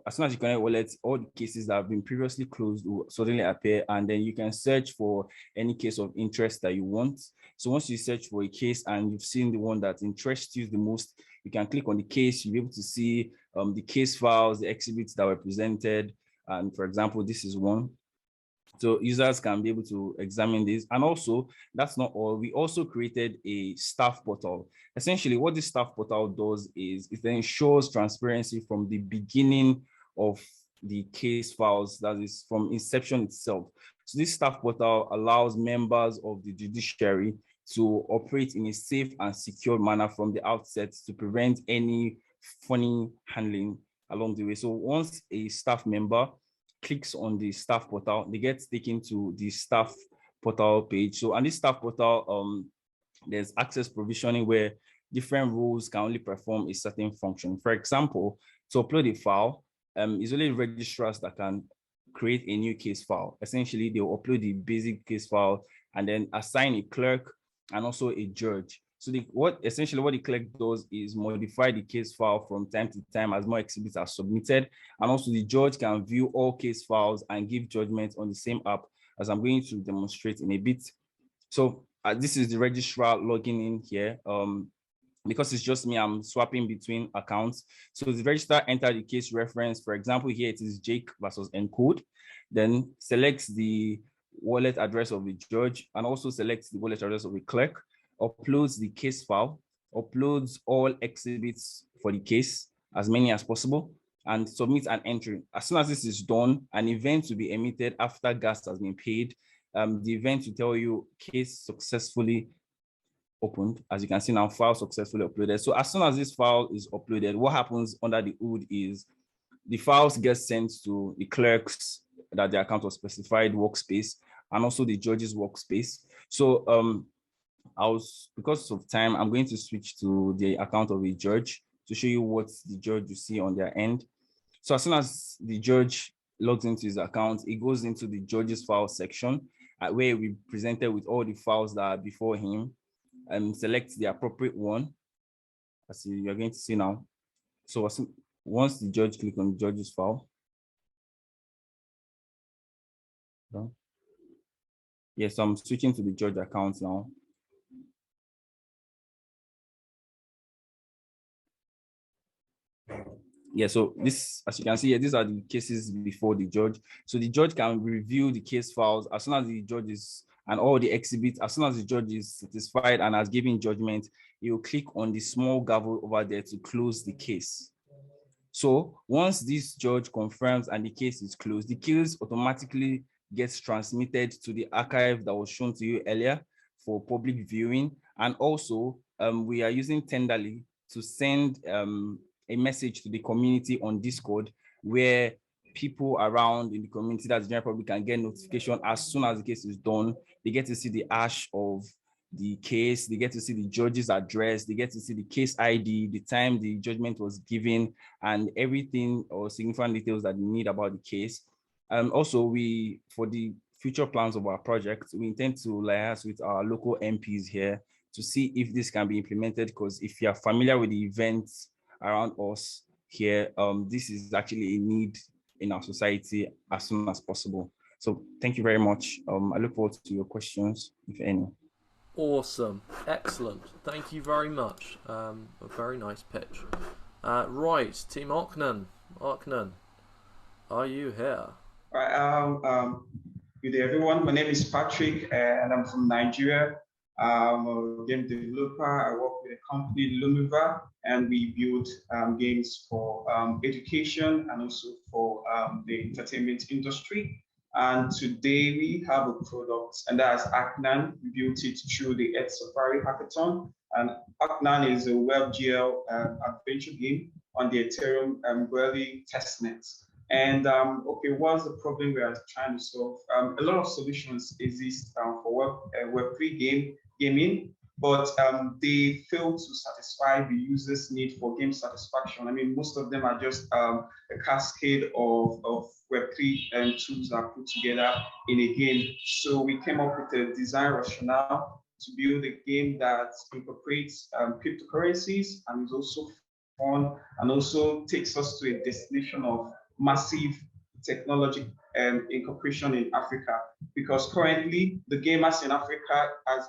As soon as you connect wallet, all the cases that have been previously closed will suddenly appear, and then you can search for any case of interest that you want. So once you search for a case and you've seen the one that interests you the most, you can click on the case. You'll be able to see the case files, the exhibits that were presented. And for example, this is one. So users can be able to examine this. And also, that's not all. We also created a staff portal. Essentially, what this staff portal does is it ensures transparency from the beginning of the case files, that is from inception itself. So this staff portal allows members of the judiciary to operate in a safe and secure manner from the outset to prevent any funny handling along the way. So once a staff member clicks on the staff portal, they get taken to the staff portal page. So on this staff portal, there's access provisioning where different roles can only perform a certain function. For example, to upload a file, it's only registrars that can create a new case file. Essentially, they'll upload the basic case file and then assign a clerk and also a judge. So essentially what the clerk does is modify the case file from time to time as more exhibits are submitted. And also the judge can view all case files and give judgment on the same app, as I'm going to demonstrate in a bit. So this is the registrar logging in here. Because it's just me, I'm swapping between accounts. So the registrar enter the case reference. For example, here it is Jake versus Encode. Then selects the wallet address of the judge and also selects the wallet address of the clerk, uploads the case file, uploads all exhibits for the case, as many as possible, and submits an entry. As soon as this is done, an event will be emitted after gas has been paid. The event will tell you case successfully opened. As you can see now, file successfully uploaded. So as soon as this file is uploaded, what happens under the hood is the files get sent to the clerks that their account was specified workspace and also the judge's workspace. So because of time, I'm going to switch to the account of a judge to show you what the judge will see on their end. So as soon as the judge logs into his account, it goes into the judge's file section where we presented with all the files that are before him, and select the appropriate one, as you're going to see now. So once the judge clicks on the judge's file, yes, so I'm switching to the judge account now. Yeah, so this, as you can see here, these are the cases before the judge. So the judge can review the case files as soon as the judge is, and all the exhibits, as soon as the judge is satisfied and has given judgment, he will click on the small gavel over there to close the case. So once this judge confirms and the case is closed, the case automatically gets transmitted to the archive that was shown to you earlier for public viewing. And also we are using Tenderly to send a message to the community on Discord, where people around in the community, that's the general public, can get notification as soon as the case is done. They get to see the hash of the case, they get to see the judge's address, they get to see the case ID, the time the judgment was given, and everything or significant details that they need about the case. Also, for the future plans of our project, we intend to liaise with our local MPs here to see if this can be implemented, because if you are familiar with the events around us here, this is actually a need in our society as soon as possible. So thank you very much. I look forward to your questions, if any. Awesome, excellent. Thank you very much. A very nice pitch. Right, Team Oknan. Oknan, are you here? Good day, everyone. My name is Patrick, and I'm from Nigeria. I'm a game developer. I work with a company, Lumiva, and we build games for education and also for the entertainment industry. And today we have a product, and that's Oknan. We built it through the ETHSafari Hackathon. And Oknan is a WebGL adventure game on the Ethereum testnet. And okay, what's the problem we are trying to solve? A lot of solutions exist for Web3 gaming, but they fail to satisfy the user's need for game satisfaction. I mean, most of them are just a cascade of Web3 tools that are put together in a game. So we came up with a design rationale to build a game that incorporates cryptocurrencies and is also fun and also takes us to a destination of massive technology incorporation in Africa, because currently the gamers in Africa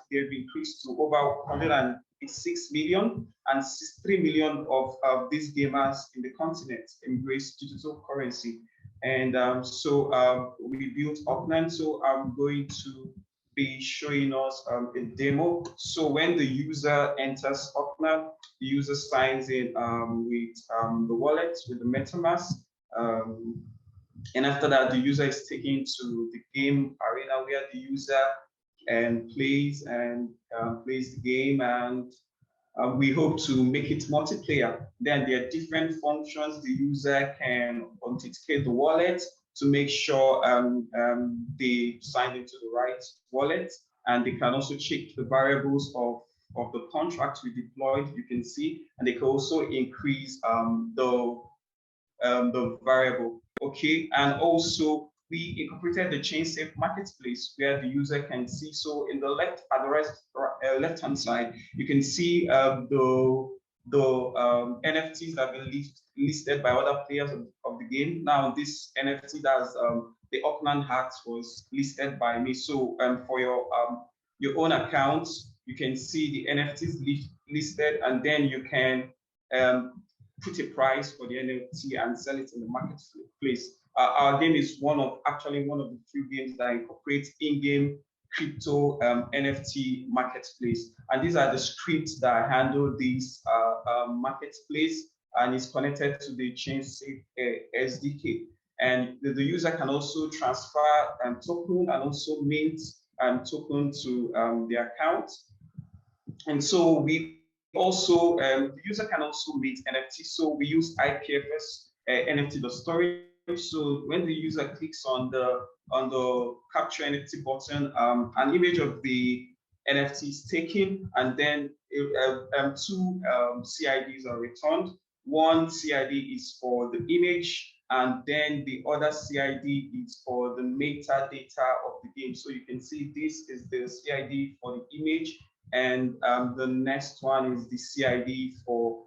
they've increased to over 106 million, and 63 million of these gamers in the continent embrace digital currency. And so we built Oknan. So I'm going to be showing us a demo. So when the user enters Oknan, the user signs in with the wallet, with the MetaMask. And after that, the user is taken to the game arena where the user plays the game, and we hope to make it multiplayer. Then there are different functions. The user can authenticate the wallet to make sure they sign into the right wallet, and they can also check the variables of the contract we deployed, you can see, and they can also increase the variable. Okay, and also we incorporated the chain-safe marketplace where the user can see. So in the left-hand side, you can see the NFTs that have been listed by other players of the game. Now this NFT that's the Oknan hat was listed by me. So for your own account, you can see the NFTs listed, and then you can put a price for the NFT and sell it in the marketplace. Our game is actually one of the few games that incorporates in-game crypto NFT marketplace. And these are the scripts that handle this marketplace, and is connected to the chain-safe SDK. And the user can also transfer token and also mint token to their account. And so we also, the user can also mint NFT. So we use IPFS NFT.storage. So when the user clicks on the capture NFT button, an image of the NFT is taken, and then two CIDs are returned. One CID is for the image, and then the other CID is for the metadata of the game. So you can see this is the CID for the image, and the next one is the CID for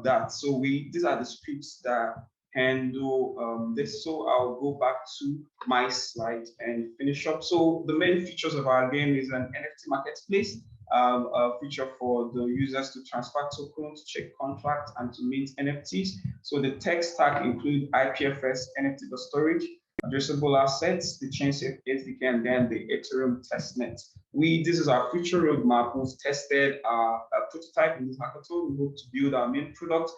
that. So these are the scripts that handle this. So I'll go back to my slide and finish up. So the main features of our game is an NFT marketplace, a feature for the users to transfer tokens, check contracts, and to mint NFTs. So the tech stack include IPFS, NFT.storage, addressable assets, the chain-safe SDK, and then the Ethereum testnet. This is our future roadmap. We've tested a prototype in this hackathon. We hope to build our main product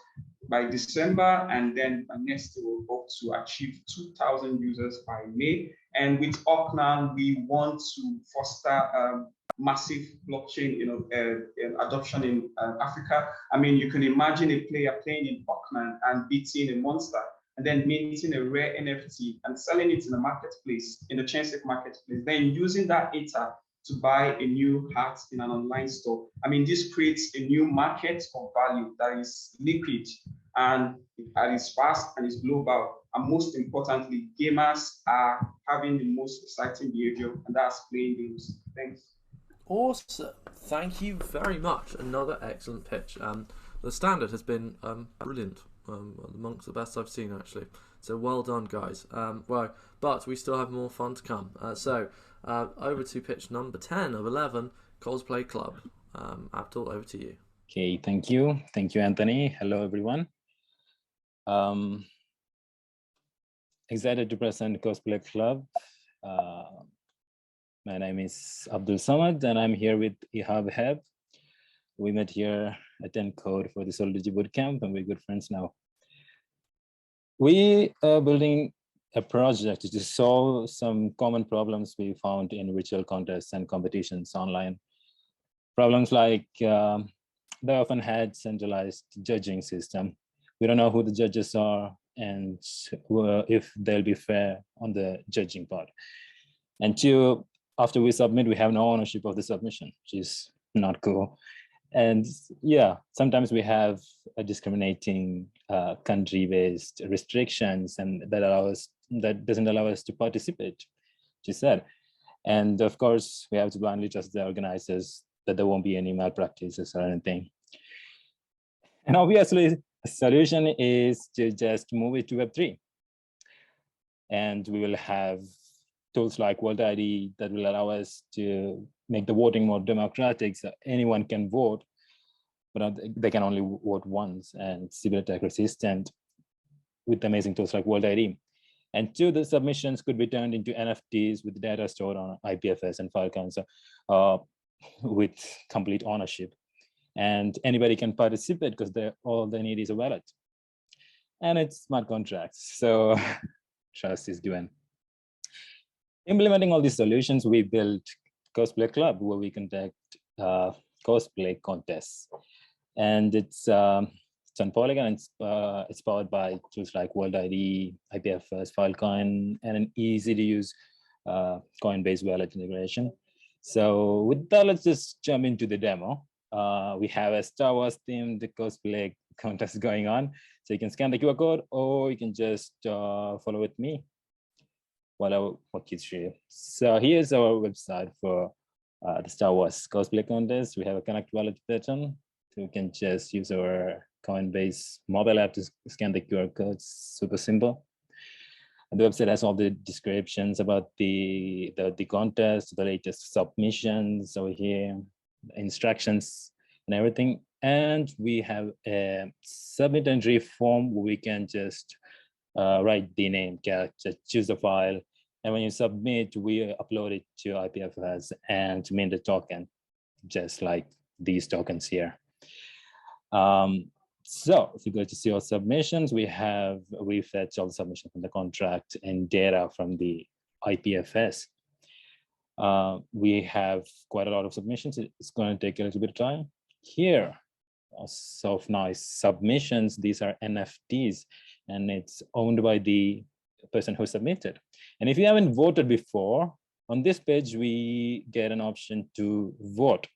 by December, and then next year we'll hope to achieve 2,000 users by May. And with Oknan, we want to foster massive blockchain adoption in Africa. I mean, you can imagine a player playing in Oknan and beating a monster, and then minting a rare NFT and selling it in the marketplace, in the chain-safe marketplace, then using that Ether to buy a new hat in an online store. I mean, this creates a new market of value that is liquid and is fast and is global. And most importantly, gamers are having the most exciting behavior, and that's playing games. Thanks. Awesome. Thank you very much. Another excellent pitch. The standard has been brilliant. Amongst the best I've seen, actually. So well done, guys. But we still have more fun to come. So over to pitch number 10 of 11, Cosplay Club. Abdul, over to you. Okay, thank you. Thank you, Anthony. Hello, everyone. Excited to present Cosplay Club. My name is Abdul Samad, and I'm here with Ihab Heb. We met here at Encode for the Soly bootcamp, and we're good friends now. We are building a project to solve some common problems we found in virtual contests and competitions online. Problems like they often had centralized judging system. We don't know who the judges are and if they'll be fair on the judging part. And two, after we submit, we have no ownership of the submission, which is not cool. And yeah, sometimes we have a discriminating country-based restrictions, and that doesn't allow us to participate, she said. And of course, we have to blindly trust the organizers that there won't be any malpractices or anything. And obviously, the solution is to just move it to Web3. And we will have tools like World ID that will allow us to make the voting more democratic, so anyone can vote, but they can only vote once, and cyber attack resistant with amazing tools like World ID. And two, the submissions could be turned into NFTs with data stored on IPFS and Filecoin, so with complete ownership. And anybody can participate because all they need is a wallet. And it's smart contracts, so trust is given. Implementing all these solutions, we built Cosplay Club, where we conduct cosplay contests. And it's on Polygon, and it's powered by tools like World ID, IPFS, Filecoin, and an easy to use Coinbase wallet integration. So with that, let's just jump into the demo. We have a Star Wars themed cosplay contest going on. So you can scan the QR code, or you can just follow with me while I walk you through. So here's our website for the Star Wars cosplay contest. We have a connect wallet button. So you can just use our Coinbase mobile app to scan the QR code. Super simple. And the website has all the descriptions about the contest, the latest submissions over here, instructions and everything. And we have a submit entry form where we can just write the name, character, choose the file. And when you submit, we upload it to IPFS and mint the token, just like these tokens here. So if you go to see our submissions, we fetch all the submissions from the contract and data from the IPFS. We have quite a lot of submissions. It's going to take a little bit of time. Here, so nice submissions. These are NFTs, and it's owned by the person who submitted. And if you haven't voted before, on this page, we get an option to vote.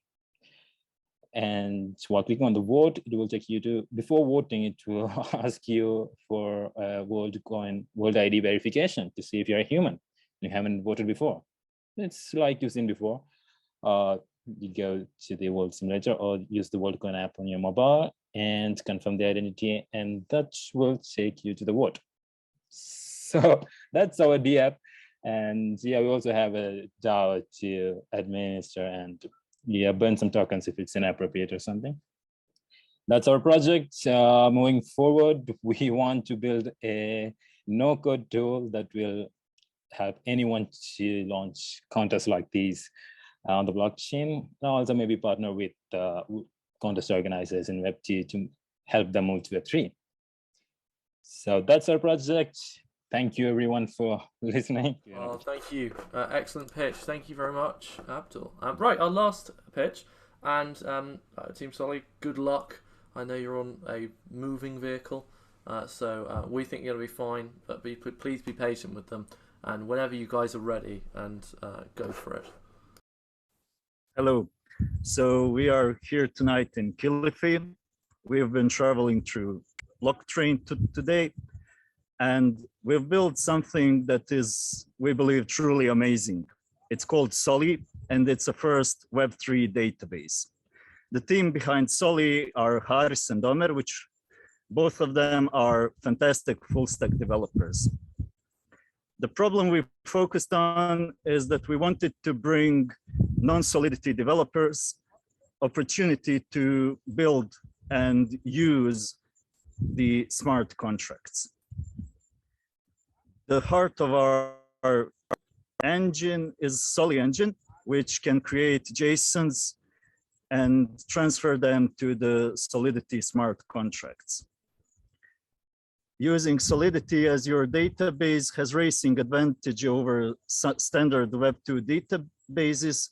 And while clicking on the vote, it will take you to, before voting, it will ask you for a Worldcoin, World ID verification to see if you're a human. You haven't voted before. It's like you've seen before. You go to the World Simulator or use the Worldcoin app on your mobile and confirm the identity, and that will take you to the vote. So that's our D app. And yeah, we also have a DAO to administer and burn some tokens if it's inappropriate or something. That's our project. Moving forward, we want to build a no-code tool that will help anyone to launch contests like these on the blockchain. Also maybe partner with contest organizers in Web2 to help them move to Web3. So that's our project. Thank you everyone for listening. Oh, thank you. Excellent pitch. Thank you very much, Abdul. Right, our last pitch, and Team Soly, good luck. I know you're on a moving vehicle, so we think you're going to be fine, but please be patient with them. And whenever you guys are ready, and go for it. Hello. So we are here tonight in Kilifi. We've been traveling through blockchain today, and we've built something that is, we believe, truly amazing. It's called Soly, and it's a first Web3 database. The team behind Soly are Haris and Omer, which both of them are fantastic full stack developers. The problem we focused on is that we wanted to bring non-Solidity developers opportunity to build and use the smart contracts. The heart of our engine is Soly engine, which can create JSONs and transfer them to the Solidity smart contracts. Using Solidity as your database has racing advantage over standard Web2 databases,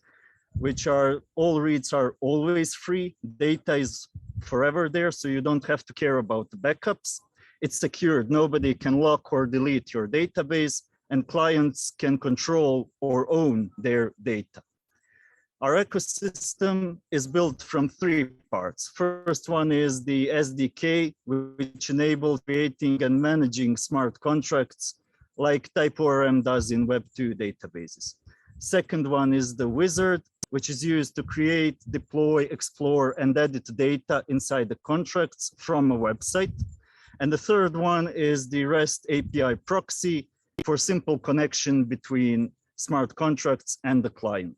which are all reads are always free. Data is forever there, so you don't have to care about the backups. It's secured. Nobody can lock or delete your database, and clients can control or own their data. Our ecosystem is built from 3 parts. First one is the SDK, which enables creating and managing smart contracts like TypeORM does in Web2 databases. Second one is the wizard, which is used to create, deploy, explore, and edit data inside the contracts from a website. And the third one is the REST API proxy for simple connection between smart contracts and the client.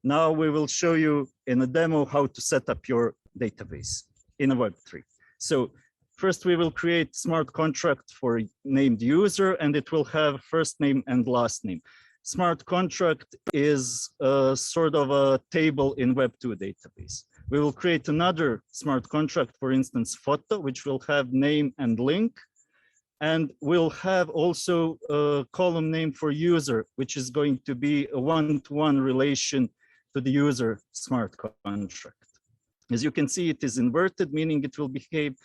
Now we will show you in a demo how to set up your database in a Web3. So first we will create smart contract for named user, and it will have first name and last name. Smart contract is a sort of a table in Web2 database. We will create another smart contract, for instance, photo, which will have name and link. And we'll have also a column name for user, which is going to be a one-to-one relation to the user smart contract. As you can see, it is inverted, meaning it will behave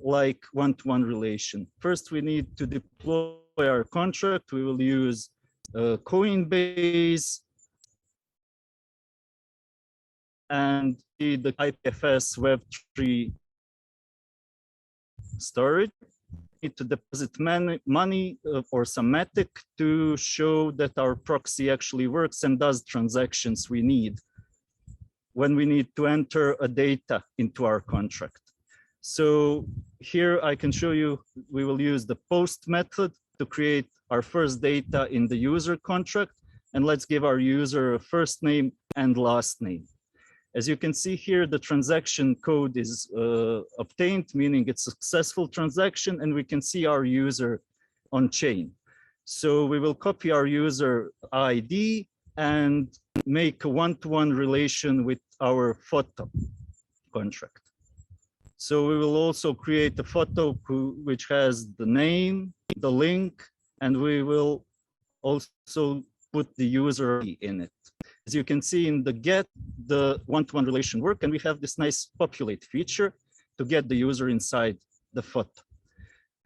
like one-to-one relation. First, we need to deploy our contract. We will use Coinbase and the IPFS Web3 storage. Need to deposit money or some matic to show that our proxy actually works and does transactions we need when we need to enter a data into our contract. So here I can show you, we will use the post method to create our first data in the user contract. And let's give our user a first name and last name. As you can see here, the transaction code is obtained, meaning it's a successful transaction, and we can see our user on chain. So we will copy our user ID and make a one-to-one relation with our photo contract. So we will also create a photo which has the name, the link, and we will also put the user ID in it. As you can see in the get, the one-to-one relation work, and we have this nice populate feature to get the user inside the photo.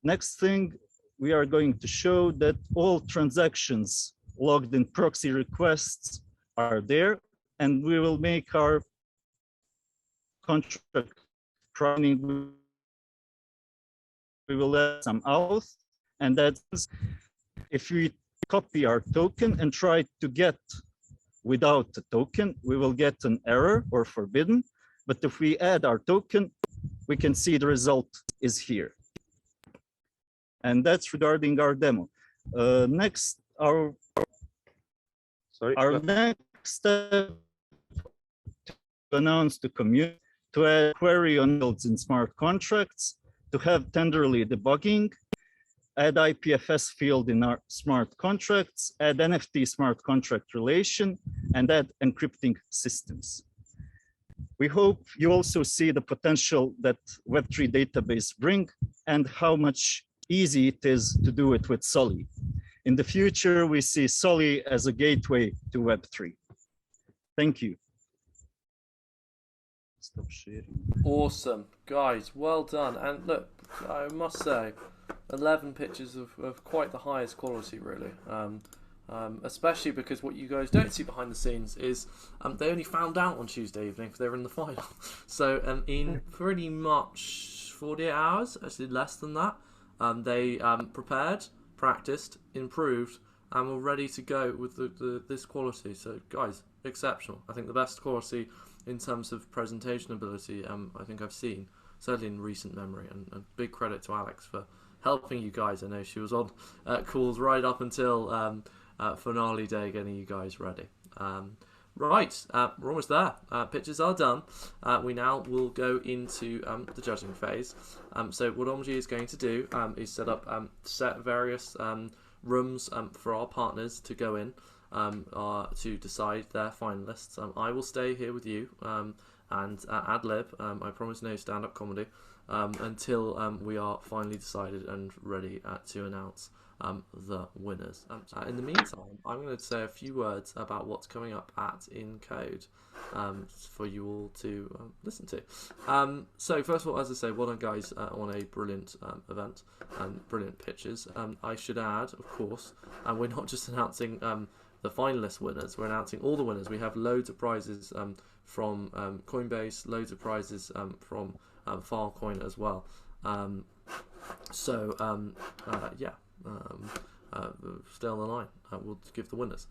Next thing, we are going to show that all transactions logged in proxy requests are there, and we will make our contract running. We will add some auth, and that's if we copy our token and try to get without the token, we will get an error or forbidden. But if we add our token, we can see the result is here. And that's regarding our demo. Next, our next step to announce to community, to add query on builds in smart contracts, to have tenderly debugging, add IPFS field in our smart contracts, add NFT smart contract relation, and add encrypting systems. We hope you also see the potential that Web3 database bring and how much easy it is to do it with Soly. In the future, we see Soly as a gateway to Web3. Thank you. Stop sharing. Awesome, guys, well done. And look, I must say, 11 pictures of quite the highest quality, really. Especially because what you guys don't see behind the scenes is they only found out on Tuesday evening because they were in the final. So in pretty much 48 hours, actually less than that, they prepared, practiced, improved, and were ready to go with this quality. So guys, exceptional. I think the best quality in terms of presentation ability I think I've seen, certainly in recent memory, and big credit to Alex for helping you guys. I know she was on calls right up until finale day, getting you guys ready. Right, we're almost there. Pictures are done. We now will go into the judging phase. So what Wangechi is going to do is set various rooms for our partners to go in. to decide their finalists. I will stay here with you and ad lib. I promise no stand-up comedy until we are finally decided and ready to announce the winners. In the meantime, I'm going to say a few words about what's coming up at Encode for you all to listen to. So first of all, as I say, well done guys on a brilliant event and brilliant pitches. I should add, of course, we're not just announcing the finalist winners, we're announcing all the winners. We have loads of prizes from Coinbase, loads of prizes from Filecoin as well. Stay on the line. We'll give the winners.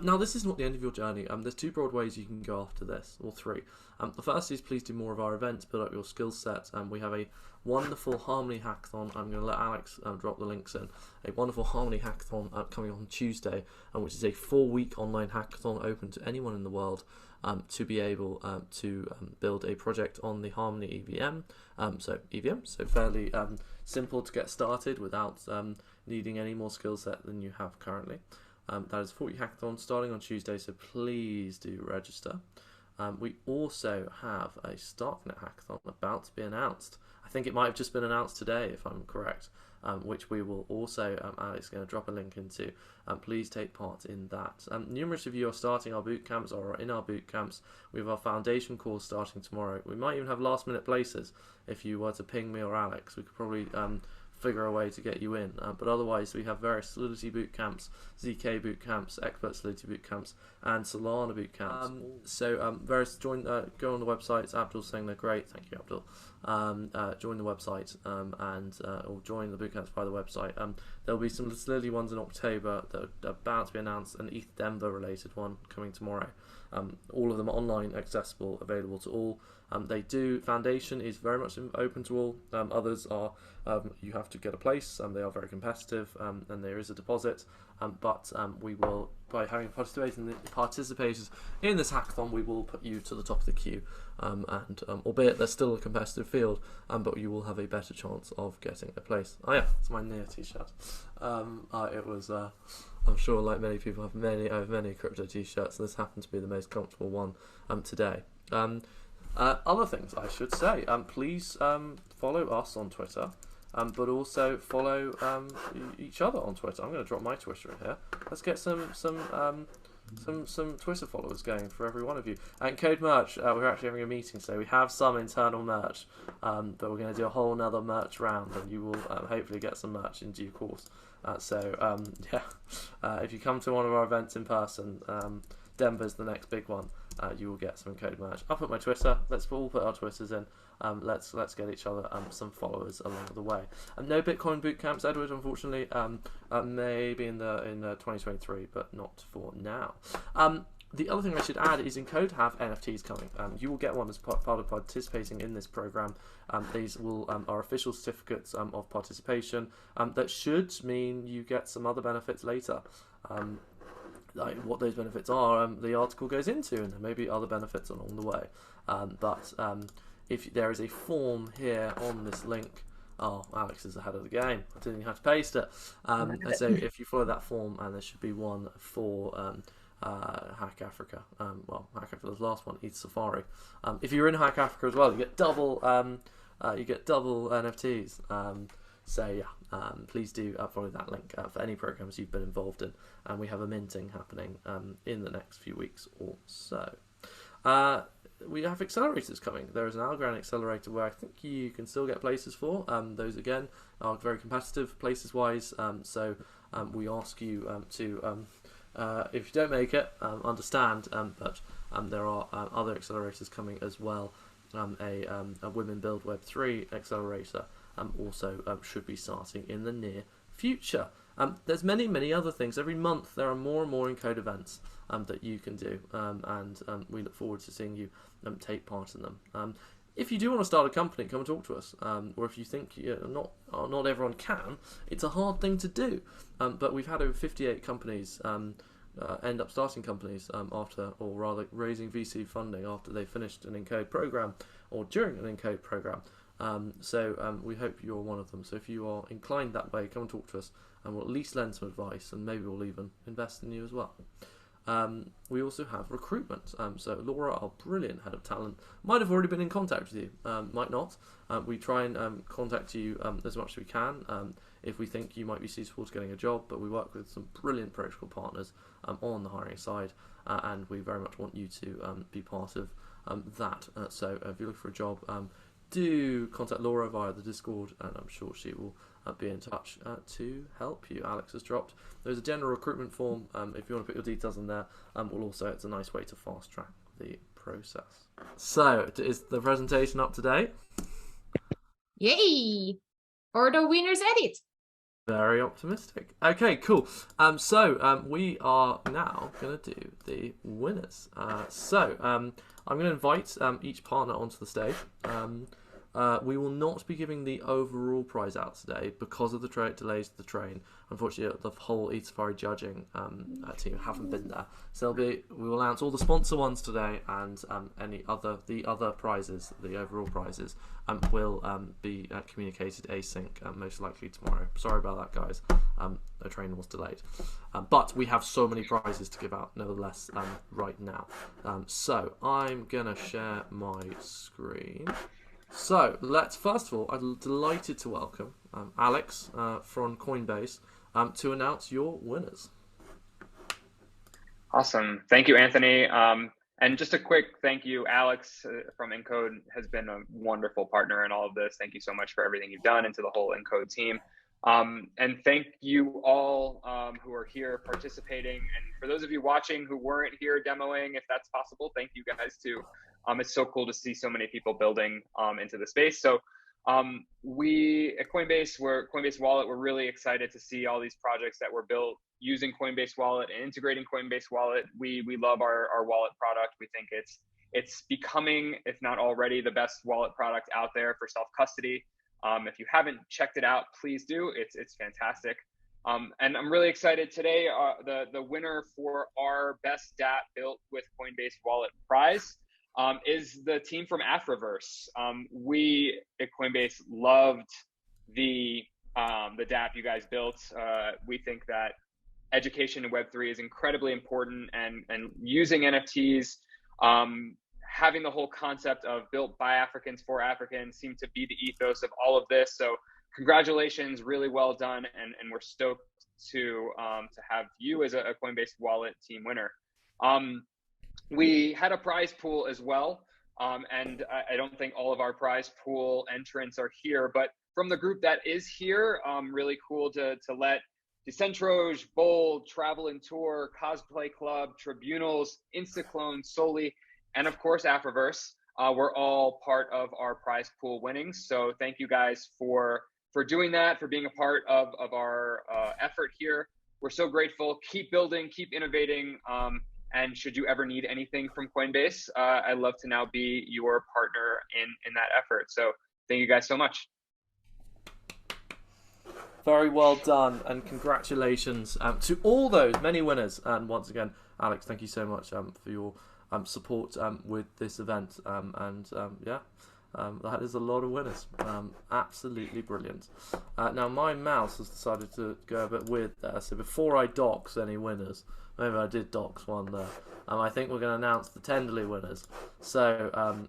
Now, this is not the end of your journey. There's two broad ways you can go after this, or three. The first is please do more of our events, build up your skill set. We have a wonderful Harmony Hackathon. I'm going to let Alex drop the links in. A wonderful Harmony Hackathon coming on Tuesday, which is a 4-week online hackathon open to anyone in the world to be able to build a project on the Harmony EVM. So fairly simple to get started without needing any more skill set than you have currently. That is a 4-week hackathon starting on Tuesday, so please do register. We also have a Starknet hackathon about to be announced. I think it might have just been announced today, if I'm correct, which we will also, Alex is going to drop a link into. Please take part in that. Numerous of you are starting our boot camps or are in our boot camps. We have our foundation course starting tomorrow. We might even have last minute places. If you were to ping me or Alex, we could probably figure a way to get you in, but otherwise we have various Solidity boot camps, ZK boot camps, Expert Solidity boot camps, and Solana boot camps. Various go on the websites. Abdul's saying they're great. Thank you, Abdul. Join the website or join the boot camps via the website. There'll be some Solidity ones in October that are about to be announced, an ETH Denver related one coming tomorrow. All of them online, accessible, available to all. Foundation is very much open to all. Others are you have to get a place. They are very competitive, and there is a deposit. But we will, by having participators in this hackathon, we will put you to the top of the queue. Albeit there's still a competitive field, but you will have a better chance of getting a place. Oh yeah, it's my Nia t-shirt. It was. I'm sure, like many people, I have many crypto t-shirts, and this happened to be the most comfortable one today. Other things I should say, please follow us on Twitter, but also follow each other on Twitter. I'm going to drop my Twitter in here. Let's get some Twitter followers going for every one of you. And Encode merch, we're actually having a meeting, so we have some internal merch, but we're going to do a whole nother merch round, and you will hopefully get some merch in due course. If you come to one of our events in person, Denver's the next big one. You will get some Encode merch. I'll put my Twitter. Let's all put our Twitters in. Let's get each other some followers along the way. No Bitcoin boot camps, Edward. Unfortunately, maybe in 2023, but not for now. The other thing I should add is Encode have NFTs coming. You will get one as part of participating in this program. These are official certificates of participation that should mean you get some other benefits later. Like what those benefits are, the article goes into, and there may be other benefits along the way. If there is a form here on this link, Alex is ahead of the game. I didn't even have to paste it. So if you follow that form, and there should be one for Hack Africa. Hack Africa's last one, ETHSafari. If you're in Hack Africa as well, you get double NFTs. Please do follow that link for any programs you've been involved in, and we have a minting happening in the next few weeks or so. We have accelerators coming. There is an Algorand accelerator where I think you can still get places for. Those again are very competitive places wise. We ask you to, if you don't make it, understand. But there are other accelerators coming as well. A Women Build Web3 accelerator also should be starting in the near future. There's many other things. Every month there are more and more Encode events that you can do, and we look forward to seeing you take part in them. If you do want to start a company, come and talk to us. Or if you think not everyone can, it's a hard thing to do. But we've had over 58 companies end up starting companies after, or rather raising VC funding after they finished an Encode program or during an Encode program. We hope you're one of them. So if you are inclined that way, come and talk to us, and we'll at least lend some advice, and maybe we'll even invest in you as well. we also have recruitment. So Laura, our brilliant head of talent, might have already been in contact with you, might not. We try and contact you as much as we can if we think you might be suitable to getting a job, but we work with some brilliant protocol partners on the hiring side, and we very much want you to be part of that. So if you look for a job, do contact Laura via the Discord, and I'm sure she will be in touch to help you. Alex has dropped. There's a general recruitment form. If you want to put your details in there, it's a nice way to fast track the process. So, is the presentation up to date? Yay! Or the winner's edit. Very optimistic. Okay, cool. We are now going to do the winners. I'm going to invite each partner onto the stage. We will not be giving the overall prize out today because of the delays to the train. Unfortunately, the whole ETHSafari judging team haven't been there. So we will announce all the sponsor ones today, and the other prizes, the overall prizes, will be communicated async most likely tomorrow. Sorry about that, guys. The train was delayed, but we have so many prizes to give out nevertheless right now. So I'm gonna share my screen. So let's first of all, I'm delighted to welcome Alex from Coinbase to announce your winners. Awesome. Thank you, Anthony. And just a quick thank you, Alex from Encode has been a wonderful partner in all of this. Thank you so much for everything you've done, and to the whole Encode team. And thank you all who are here participating. And for those of you watching who weren't here demoing, if that's possible, thank you guys too. It's so cool to see so many people building into the space. So we at Coinbase Wallet, we're really excited to see all these projects that were built using Coinbase Wallet and integrating Coinbase Wallet. We love our wallet product. We think it's becoming, if not already, the best wallet product out there for self-custody. If you haven't checked it out, please do. It's fantastic. And I'm really excited today. The winner for our best dApp built with Coinbase Wallet prize is the team from Afriverse. We at Coinbase loved the dApp you guys built. We think that education in Web3 is incredibly important, and using NFTs, having the whole concept of built by Africans for Africans seemed to be the ethos of all of this. So congratulations, really well done, and we're stoked to have you as a Coinbase Wallet team winner. We had a prize pool as well, and I don't think all of our prize pool entrants are here, but from the group that is here, really cool to let Decentroge, Bold, Travel and Tour, Cosplay Club, Tribunals, Instaclone, Soly, and of course Afriverse were all part of our prize pool winnings. So thank you guys for doing that, for being a part of our effort here. We're so grateful. Keep building, keep innovating. And should you ever need anything from Coinbase, I'd love to now be your partner in that effort. So thank you guys so much. Very well done, and congratulations to all those many winners. And once again, Alex, thank you so much for your support with this event. That is a lot of winners. Absolutely brilliant. Now my mouse has decided to go a bit weird there, so before I dox any winners, maybe I did dox one there, I think we're going to announce the Tenderly winners. So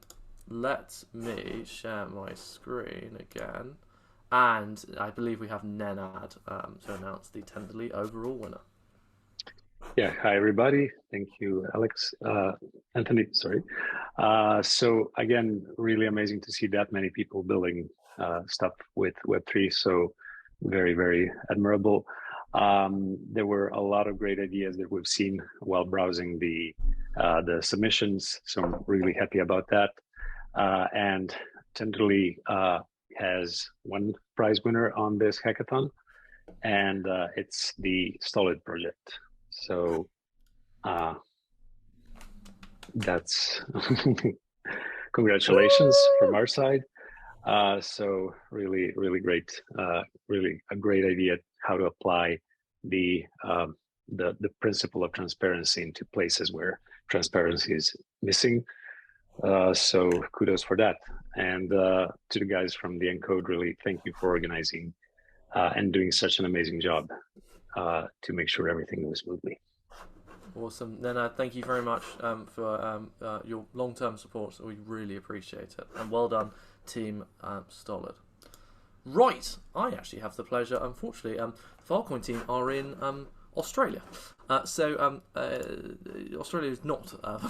let me share my screen again, and I believe we have Nenad to announce the Tenderly overall winner. Yeah, hi everybody. Thank you, Alex. Anthony, sorry. So again, really amazing to see that many people building stuff with Web3. So very, very admirable. There were a lot of great ideas that we've seen while browsing the submissions. So I'm really happy about that. And Tenderly has one prize winner on this hackathon, and it's the Stolid project. So that's congratulations from our side. So really, really great, really a great idea how to apply the principle of transparency into places where transparency is missing. So kudos for that. And to the guys from the Encode, really thank you for organizing and doing such an amazing job to make sure everything goes smoothly. Awesome. Nenad, thank you very much for your long-term support. So we really appreciate it. And well done, Team Stolid. Right, I actually have the pleasure, unfortunately, the Filecoin team are in Australia. Australia is not a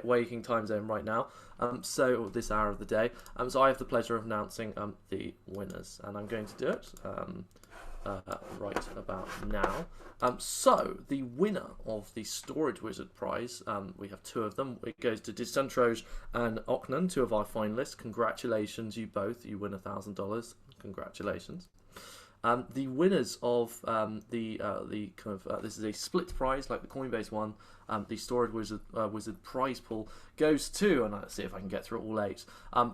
waking time zone right now. So this hour of the day. So I have the pleasure of announcing the winners, and I'm going to do it right about now. So the winner of the Storage Wizard prize, we have two of them. It goes to Decentroge and Oknan, two of our finalists. Congratulations, you both. You win $1,000. Congratulations. The winners of this is a split prize like the Coinbase one. The Storage Wizard prize pool goes to, and let's see if I can get through all 8.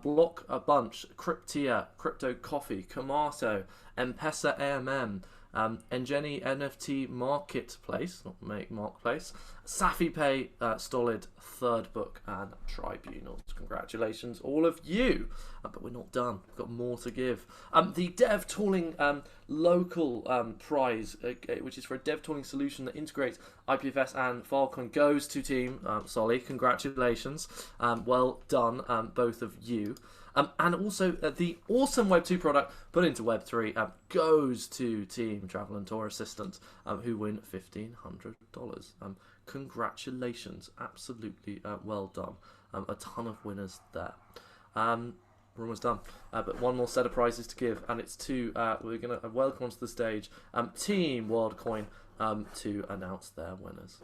Block a Bunch, Cryptia, Crypto Coffee, Kamato, M-Pesa AMM, Engeni NFT Marketplace, not Marketplace, SafiPay, Stolid, Third Book, and Tribunals. Congratulations, all of you. But we're not done. We've got more to give. The Dev Tooling local prize, which is for a dev tooling solution that integrates IPFS and Filecoin, goes to Team Soly. Congratulations. Well done, both of you. And also the awesome Web2 product put into Web3 goes to Team Travel and Tour Assistant, who win $1,500. Congratulations, absolutely well done. A ton of winners there. We're almost done, but one more set of prizes to give, and it's to we're going to welcome onto the stage Team Worldcoin to announce their winners.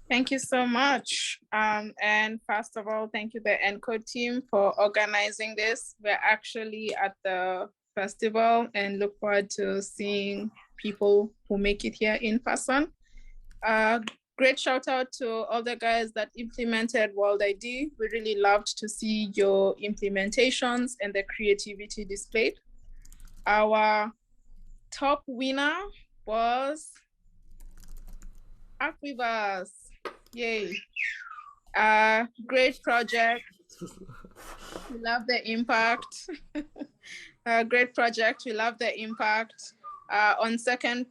Thank you so much. And first of all, thank you the Encode team for organizing this. We're actually at the festival and look forward to seeing people who make it here in person. Great shout out to all the guys that implemented World ID. We really loved to see your implementations and the creativity displayed. Our top winner was Afriverse. Yay. Great project. We love the impact. Great project. We love the impact. On second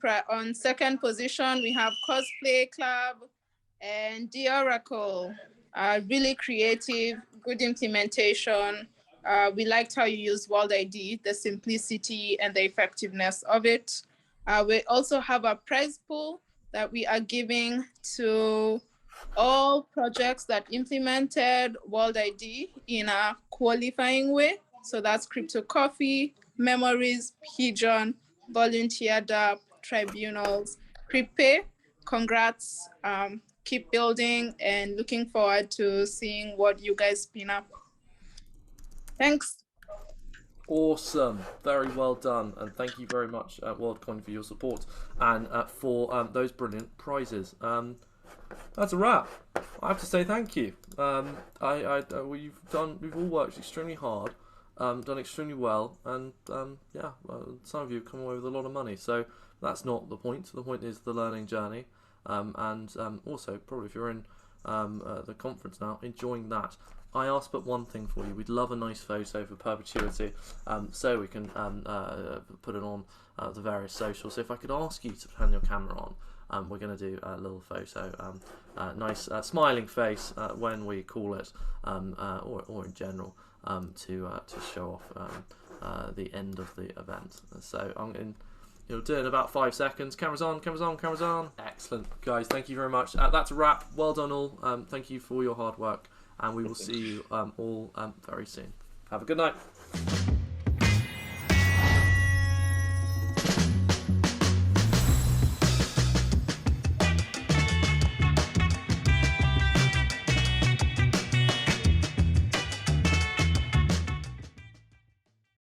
position, we have Cosplay Club and deOracle. Really creative, good implementation. We liked how you used World ID, the simplicity and the effectiveness of it. We also have a prize pool that we are giving to all projects that implemented World ID in a qualifying way. So that's Crypto Coffee, Memories, Pigeon, Volunteered Up, Tribunals, Cryptpay. Congrats, keep building and looking forward to seeing what you guys spin up. Thanks. Awesome, very well done, and thank you very much, Worldcoin, for your support and for those brilliant prizes. That's a wrap. I have to say thank you. We've all worked extremely hard, done extremely well, and yeah, some of you have come away with a lot of money. So that's not the point. The point is the learning journey, and also probably if you're in the conference now, enjoying that. I ask but one thing for you. We'd love a nice photo for perpetuity, so we can put it on the various socials. So if I could ask you to turn your camera on, we're going to do a little photo, nice smiling face when we call it, or in general, to show off the end of the event. So I'm going. You'll do it in about 5 seconds. Cameras on, cameras on, cameras on. Excellent, guys. Thank you very much. That's a wrap. Well done, all. Thank you for your hard work. And we will see you all very soon. Have a good night.